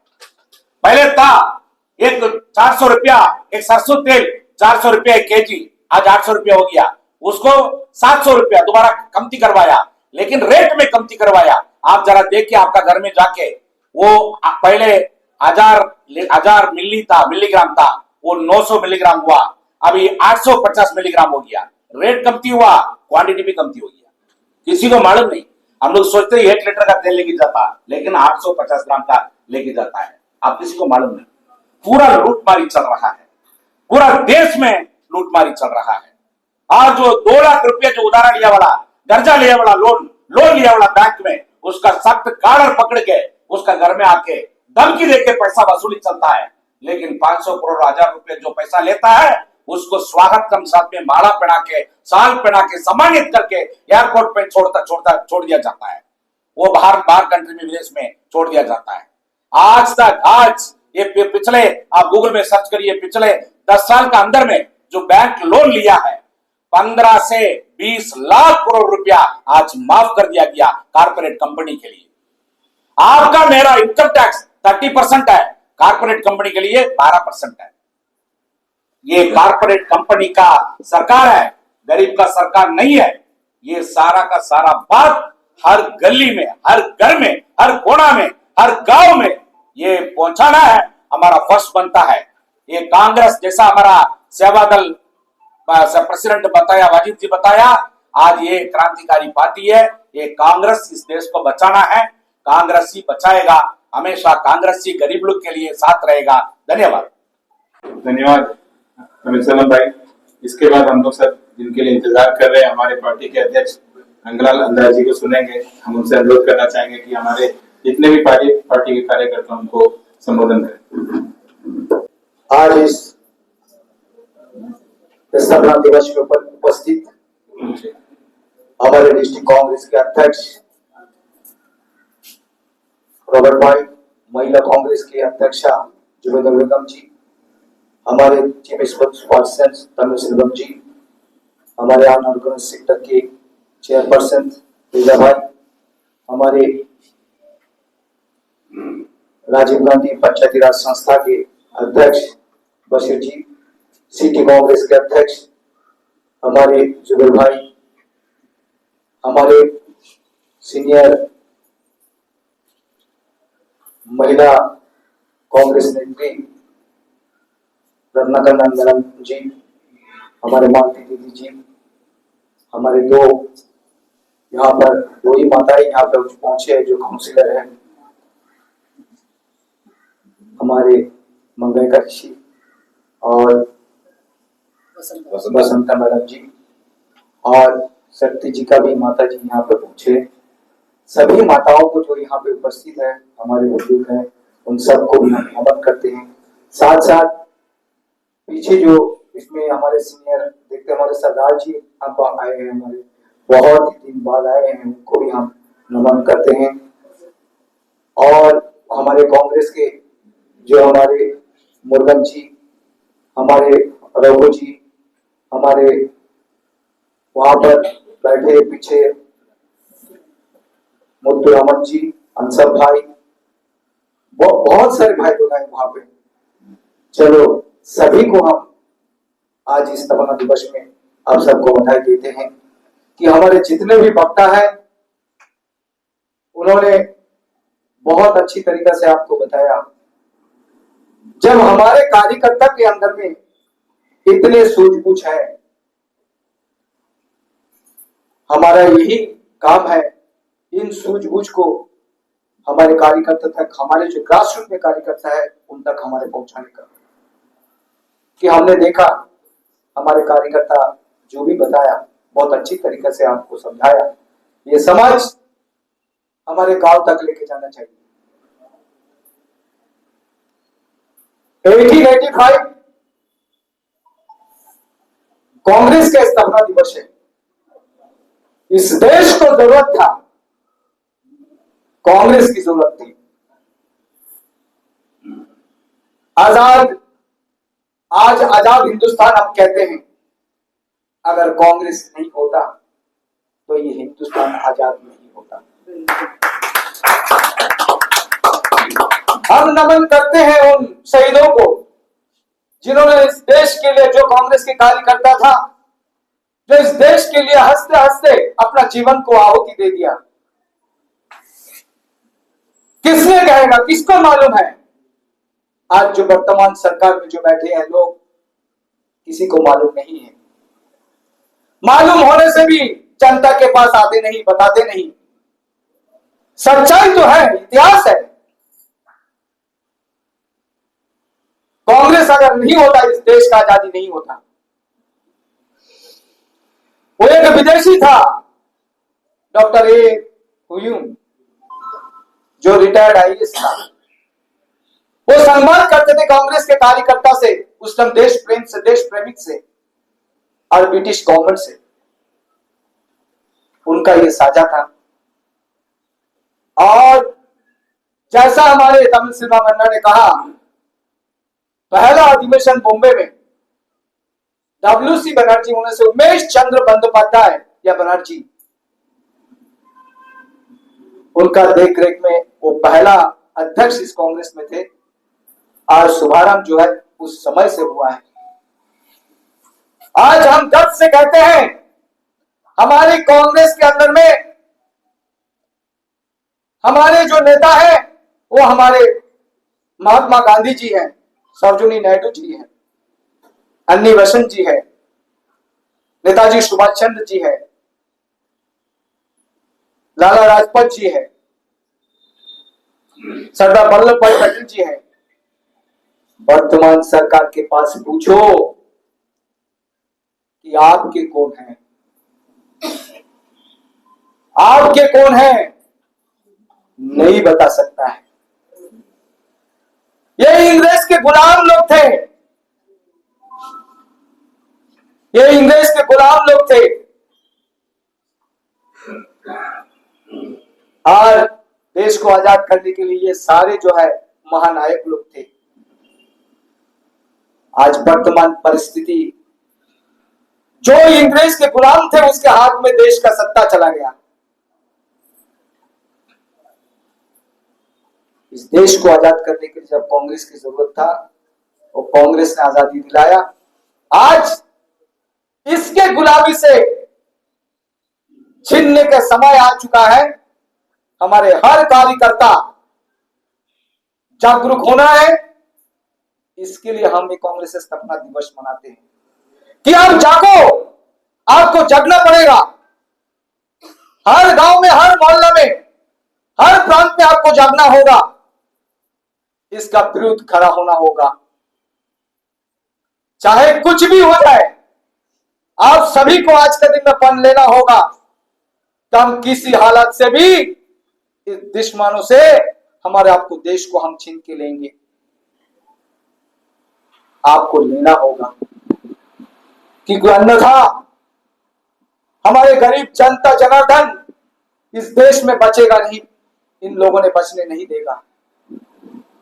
पहले था एक 400 रुपया एक सरसों तेल 400 रुपया केजी, आज 800 रुपया हो गया, उसको 700 रुपया दोबारा कमती करवाया, लेकिन रेट में कमती करवाया। आप जरा देखिए, आपका घर में जाके वो पहले 1000 मिलीग्राम था, वो 900 मिलीग्राम हुआ, अभी 850 मिलीग्राम हो गया। रेट कमती हुआ, क्वांटिटी भी कमती हो गया। किसी को मालूम नहीं। हम लोग सोचते हैं 1 लीटर का तेल लेके जाता, लेकिन 850 ग्राम का लेके जाता है। आप किसी को मालूम नहीं। पूरा लूटमारी चल रहा है, पूरा देश में लूटमारी चल रहा है। और जो 2 लाख रुपया जो उधार लिया वाला, कर्जा लिया वाला, लोन लिया वाला बैंक में, उसका सख्त कॉलर पकड़ के उसका घर में आके धमकी देके पैसा वसूली चलता है। लेकिन 500 करोड़ 1000 रुपए जो पैसा लेता है, उसको स्वागत कम साथ में माला पहना के, साल पहना के, सम्मानित करके एयरपोर्ट पे छोड़ दिया जाता है। वो बाहर कंट्री में, विदेश में छोड़ दिया जाता है। आज ये पिछले, आप गूगल में सर्च करिए, पिछले 10 साल का अंदर में जो बैंक लोन लिया है 15 से 20 लाख करोड़ रुपया आज माफ कर दिया गया कारपोरेट कंपनी के लिए। आपका मेरा इनकम टैक्स 30% है, कारपोरेट कंपनी के लिए 12% है। ये कारपोरेट कंपनी का सरकार है, गरीब का सरकार नहीं है। ये सारा का सारा बात हर गली में, हर घर में, हर कोना में, हर गांव में ये पहुंचाना है, हमारा फर्स्ट बनता है। ये कांग्रेस जैसा हमारा सेवा दल प्रेसिडेंट बताया, वाजिद जी बताया, आज ये क्रांतिकारी पार्टी है। ये कांग्रेस इस देश को बचाना है, कांग्रेस ही बचाएगा, हमेशा कांग्रेस ही गरीब लोग के लिए साथ रहेगा। धन्यवाद। धन्यवाद अमित सलम भाई। इसके बाद हम लोग सब जिनके लिए इंतजार कर रहे हैं, हमारे पार्टी के अध्यक्ष रंगलाल हलदर जी को सुनेंगे। हम उनसे अनुरोध करना चाहेंगे कि हमारे जितने भी पार्टी के कार्यकर्ता उनको संबोधन करें। आज इस स्थापना दिवस के ऊपर उपस्थित हमारे डिस्ट्रिक्ट कांग्रेस के अध्यक्ष रॉबर्ट भाई, महिला कांग्रेस की अध्यक्षा जुबेदा बेगम जी, हमारे चीफ स्पोक्सपर्सन तनु सिंघम जी, हमारे अनऑर्गेनाइज्ड सेक्टर के चेयरपर्सन तेजा भाई, हमारे राजीव गांधी पंचायती राज संस्था के अध्यक्ष बशीर जी, सिटी कांग्रेस के अध्यक्ष हमारे जुबेर भाई, हमारे सीनियर महिला कांग्रेस नेत्री रत्नाकर मैडम जी, हमारे मालती दीदी जी, हमारे दो यहाँ पर दो ही माताएं यहाँ पर पहुंचे हैं जो काउंसिलर हैं, हमारे मंगल ऋषि और बसंता मैडम जी, और शक्ति जी का भी माता जी यहाँ पे पहुंचे। सभी माताओं को जो यहाँ पे उपस्थित है, हमारे बुजुर्ग हैं, उन सबको भी हम नमन करते हैं। साथ साथ पीछे जो इसमें हमारे सीनियर देखते हमारे सरदार जी अब आए हैं, हमारे बहुत ही दिन बाद आए हैं, उनको भी हम नमन करते हैं। और हमारे कांग्रेस के जो हमारे मुर्गन जी, हमारे रघु जी, हमारे वहां पर बैठे पीछे मुद्दू रमन जी, अंसर भाई, बहुत सारे भाई लोग आए वहां पे। चलो सभी को हम आज इस स्थापना दिवस में आप सबको बधाई देते हैं कि हमारे जितने भी वक्ता है उन्होंने बहुत अच्छी तरीके से आपको बताया। जब हमारे कार्यकर्ता के अंदर में इतने सूझबूझ है, हमारा यही काम है इन सूझबूझ को हमारे कार्यकर्ता तक, हमारे जो ग्रासरूट में कार्यकर्ता है उन तक हमारे पहुंचाने का। कि हमने देखा हमारे कार्यकर्ता जो भी बताया बहुत अच्छी तरीके से आपको समझाया। ये समाज हमारे गांव तक लेके जाना चाहिए। 1885 कांग्रेस का स्थापना दिवस है। इस देश को जरूरत था, कांग्रेस की जरूरत थी। आज आजाद हिंदुस्तान हम कहते हैं, अगर कांग्रेस नहीं होता तो ये हिंदुस्तान आजाद नहीं होता। हम नमन करते हैं उन शहीदों को जिन्होंने इस देश के लिए, जो कांग्रेस के कार्यकर्ता था, जो इस देश के लिए हंसते हंसते अपना जीवन को आहुति दे दिया। किसने कहेगा, किसको मालूम है? आज जो वर्तमान सरकार में जो बैठे हैं लोग, किसी को मालूम नहीं है। मालूम होने से भी जनता के पास आते नहीं, बताते नहीं। सच्चाई तो है, इतिहास है। कांग्रेस अगर नहीं होता इस देश का आजादी नहीं होता। वो एक विदेशी था, डॉक्टर ए हुयूम, जो रिटायर्ड आईएएस था। वो संवाद करते थे कांग्रेस के कार्यकर्ता से, उस टाइम देश प्रेम से, देश प्रेमिक से और ब्रिटिश गवर्नमेंट से। उनका ये साझा था। और जैसा हमारे तमिल सिन्हा मन्ना ने कहा, पहला अधिवेशन बॉम्बे में WC बनर्जी होने से उमेश चंद्र बंदोपाध्याय या बनर्जी, उनका देखरेख में वो पहला अध्यक्ष इस कांग्रेस में थे। और शुभारंभ जो है उस समय से हुआ है। आज हम गर्व से कहते हैं, हमारी कांग्रेस के अंदर में हमारे जो नेता हैं वो हमारे महात्मा गांधी जी हैं, सरोजिनी नायडू जी हैं, अन्नी बेसेंट जी है, नेताजी सुभाष चंद्र जी है, लाला लाजपत जी है, सरदार वल्लभ भाई पटेल जी है। वर्तमान सरकार के पास पूछो कि आपके कौन है, आपके कौन है, नहीं बता सकता है। ये इंग्रेज के गुलाम लोग थे, ये इंग्रेज के गुलाम लोग थे। और देश को आजाद करने के लिए ये सारे जो है महानायक लोग थे। आज वर्तमान परिस्थिति, जो इंग्रेज के गुलाम थे उसके हाथ में देश का सत्ता चला गया। इस देश को आजाद करने के लिए जब कांग्रेस की जरूरत था, वो कांग्रेस ने आजादी दिलाया। आज इसके गुलामी से छीनने का समय आ चुका है। हमारे हर कार्यकर्ता जागरूक होना है। इसके लिए हम एक कांग्रेस स्थापना दिवस मनाते हैं कि आप जागो, आपको जगना पड़ेगा। हर गांव में, हर मोहल्ला में, हर प्रांत में आपको जागना होगा, इसका विरुद्ध खड़ा होना होगा। चाहे कुछ भी हो जाए, आप सभी को आज के दिन में पढ़ लेना होगा कि हम किसी हालत से भी इस दुश्मनों से हमारे आपको देश को हम छीन के लेंगे। आपको लेना होगा, क्योंकि अन्यथा हमारे गरीब जनता जनार्दन इस देश में बचेगा नहीं, इन लोगों ने बचने नहीं देगा।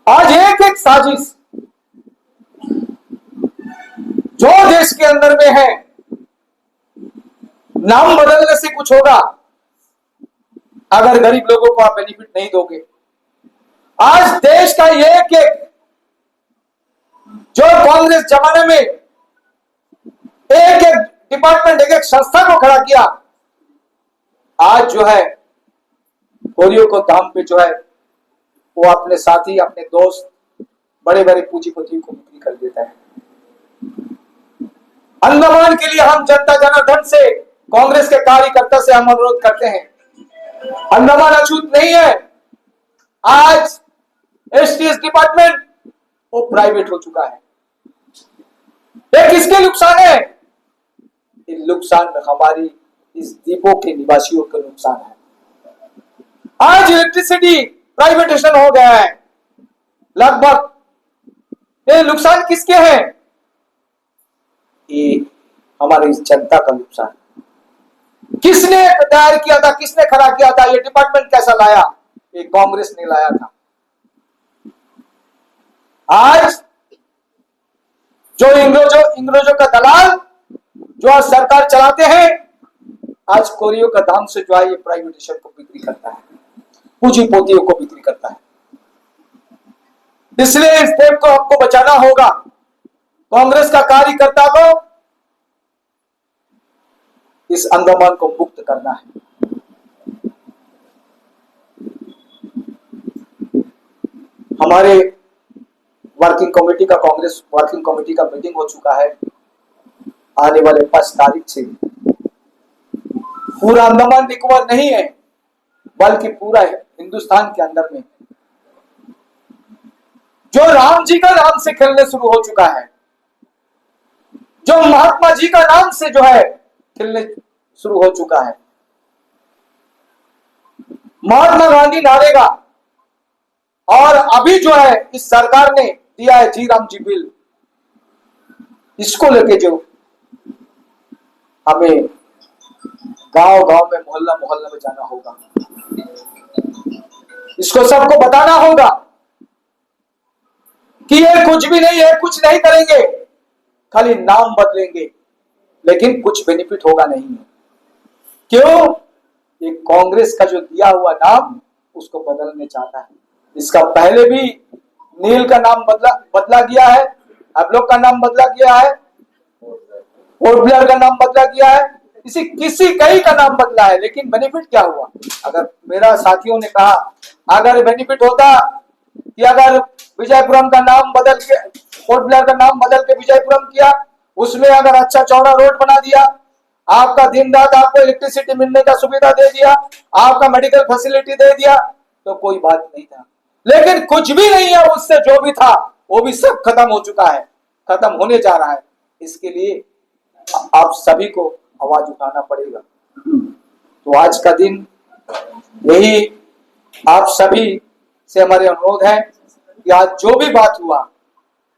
आज एक एक साजिश जो देश के अंदर में है, नाम बदलने से कुछ होगा अगर गरीब लोगों को आप बेनिफिट नहीं दोगे। आज देश का एक एक जो कांग्रेस जमाने में एक एक डिपार्टमेंट, एक एक संस्था को खड़ा किया, आज जो है कोरियों को दाम पे जो है वो अपने साथी, अपने दोस्त, बड़े बड़े पूंजीपतियों को बिक्री कर देता है। अंडमान के लिए हम जनता जनार्दन से, कांग्रेस के कार्यकर्ता से हम अनुरोध करते हैं, अंडमान अछूत नहीं है। आज एसटीएस डिपार्टमेंट वो प्राइवेट हो चुका है। ये किसके नुकसान है? ये नुकसान हमारी इस द्वीपों के निवासियों का नुकसान है। आज इलेक्ट्रिसिटी प्राइवेटाइजेशन हो गया है लगभग। ये नुकसान किसके हैं? ये हमारी इस जनता का नुकसान है। किसने तैयार किया था, किसने खड़ा किया था? ये डिपार्टमेंट कैसा लाया? ये कांग्रेस ने लाया था। आज जो इंग्रजों का दलाल जो आज सरकार चलाते हैं, आज कोरियों का दाम से जो है ये प्राइवेटाइजेशन को बिक्री करता है, पूंजीपतियों को बिक्री करता है। इसलिए इस देश को आपको बचाना होगा। कांग्रेस का कार्यकर्ता को इस अंडमान को मुक्त करना है। हमारे वर्किंग कमेटी का, कांग्रेस वर्किंग कमेटी का मीटिंग हो चुका है। आने वाले 5 तारीख से पूरा अंडमान निकोबार नहीं है, बल्कि पूरा हिंदुस्तान के अंदर में जो राम जी का नाम से खेलने शुरू हो चुका है, जो महात्मा जी का नाम से जो है खेलने शुरू हो चुका है, महात्मा गांधी नारेगा, और अभी जो है इस सरकार ने दिया है जी राम जी बिल, इसको लेके जो हमें गांव गांव में, मोहल्ला मोहल्ला में जाना होगा, इसको सबको बताना होगा कि ये कुछ भी नहीं है, कुछ नहीं करेंगे, खाली नाम बदलेंगे, लेकिन कुछ बेनिफिट होगा नहीं है। क्यों? ये कांग्रेस का जो दिया हुआ नाम उसको बदलने चाहता है। इसका पहले भी नील का नाम बदला गया है, अबलोक का नाम बदला गया है, पोर्ट ब्लेयर का नाम बदला गया है, कई का नाम बदला है, लेकिन बेनिफिट क्या हुआ? अगर मेरा साथियों ने कहा अगर बेनिफिट होता कि अगर विजयपुरम का नाम बदल के, पोर्ट ब्लेयर का नाम बदल के विजयपुरम किया, उसमें अगर अच्छा चौड़ा रोड बना दिया, आपका दिन रात आपको इलेक्ट्रिसिटी मिलने का सुविधा दे दिया, आपका मेडिकल फैसिलिटी दे दिया, तो कोई बात नहीं था। लेकिन कुछ भी नहीं है, उससे जो भी था वो भी सब खत्म हो चुका है, खत्म होने जा रहा है। इसके लिए आप सभी को आवाज उठाना पड़ेगा। तो आज का दिन यही आप सभी से हमारे अनुरोध है कि आज जो भी बात हुआ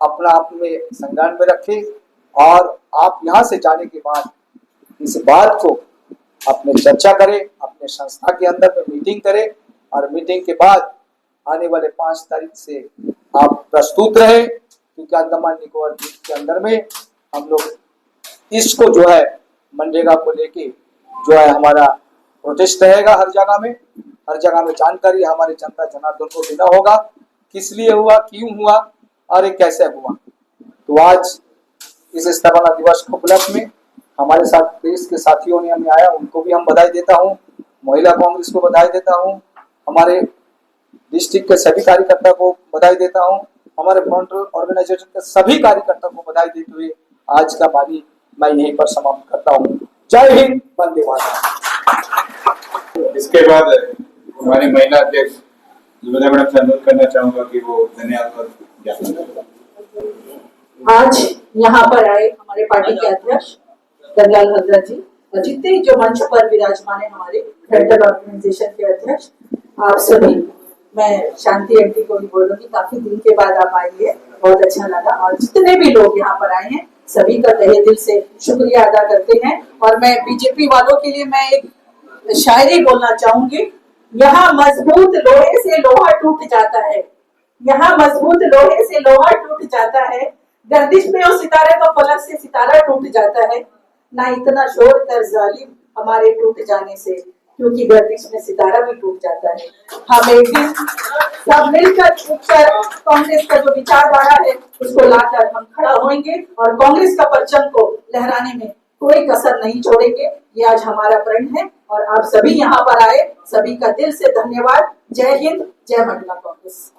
अपना आप में संज्ञान में रखें, और आप यहां से जाने के बाद इस बात को अपने चर्चा करें, अपने संस्था के अंदर में मीटिंग करें, और मीटिंग के बाद आने वाले 5 तारीख से आप प्रस्तुत रहे, क्योंकि अंडमान निकोबार द्वीप के अंदर में हम लोग इसको जो है मनरेगा को लेके जो है हमारा प्रोटेस्ट रहेगा। हर जगह में जानकारी हमारे जनता जनार्दन को देना होगा, किस लिए हुआ, क्यों हुआ और ये कैसे हुआ। तो आज इस स्थापना दिवस के उपलक्ष्य में हमारे साथ देश के साथियों ने हमें आया, उनको भी हम बधाई देता हूँ, महिला कांग्रेस को बधाई देता हूँ, हमारे डिस्ट्रिक्ट के सभी कार्यकर्ता को बधाई देता हूं। हमारे फ्रंट ऑर्गेनाइजेशन के सभी कार्यकर्ता को बधाई देते हुए आज का वाणी मैं यहीं पर समाप्त करता हूं। जय हिंद, वंदे मातरम। इसके बाद हमारी महिला अध्यक्ष जुबेदा मैडम से अनुरोध करना चाहूंगा कि वो धन्यवाद पत्र ज्ञापन करें। आज यहाँ पर आए हमारे पार्टी के अध्यक्ष रंगलाल हल्दर जी और जितने जो मंच पर विराजमान है हमारे फ्रंटल ऑर्गेनाइजेशन के अध्यक्ष, आप सभी, मैं शांति आंटी को भी बोलूंगी, काफी दिन के बाद आप आई है, बहुत अच्छा लगा। और जितने भी लोग यहाँ पर आए हैं सभी का तहे दिल से शुक्रिया अदा करते हैं। और मैं बीजेपी वालों के लिए मैं एक शायरी बोलना चाहूंगी। यहाँ मजबूत लोहे से लोहा टूट जाता है, यहाँ मजबूत लोहे से लोहा टूट जाता है, गर्दिश में वो सितारे तो फलक से सितारा टूट जाता है। ना इतना शोर कर जालिम हमारे टूट जाने से, क्योंकि गर्दिश में सितारा भी टूट जाता है। हम एक दिन सब मिलकर कांग्रेस का जो विचारधारा है उसको लाकर हम खड़ा होंगे और कांग्रेस का परचम को लहराने में कोई कसर नहीं छोड़ेंगे। ये आज हमारा प्रण है और आप सभी यहाँ पर आए, सभी का दिल से धन्यवाद। जय हिंद, जय महिला कांग्रेस।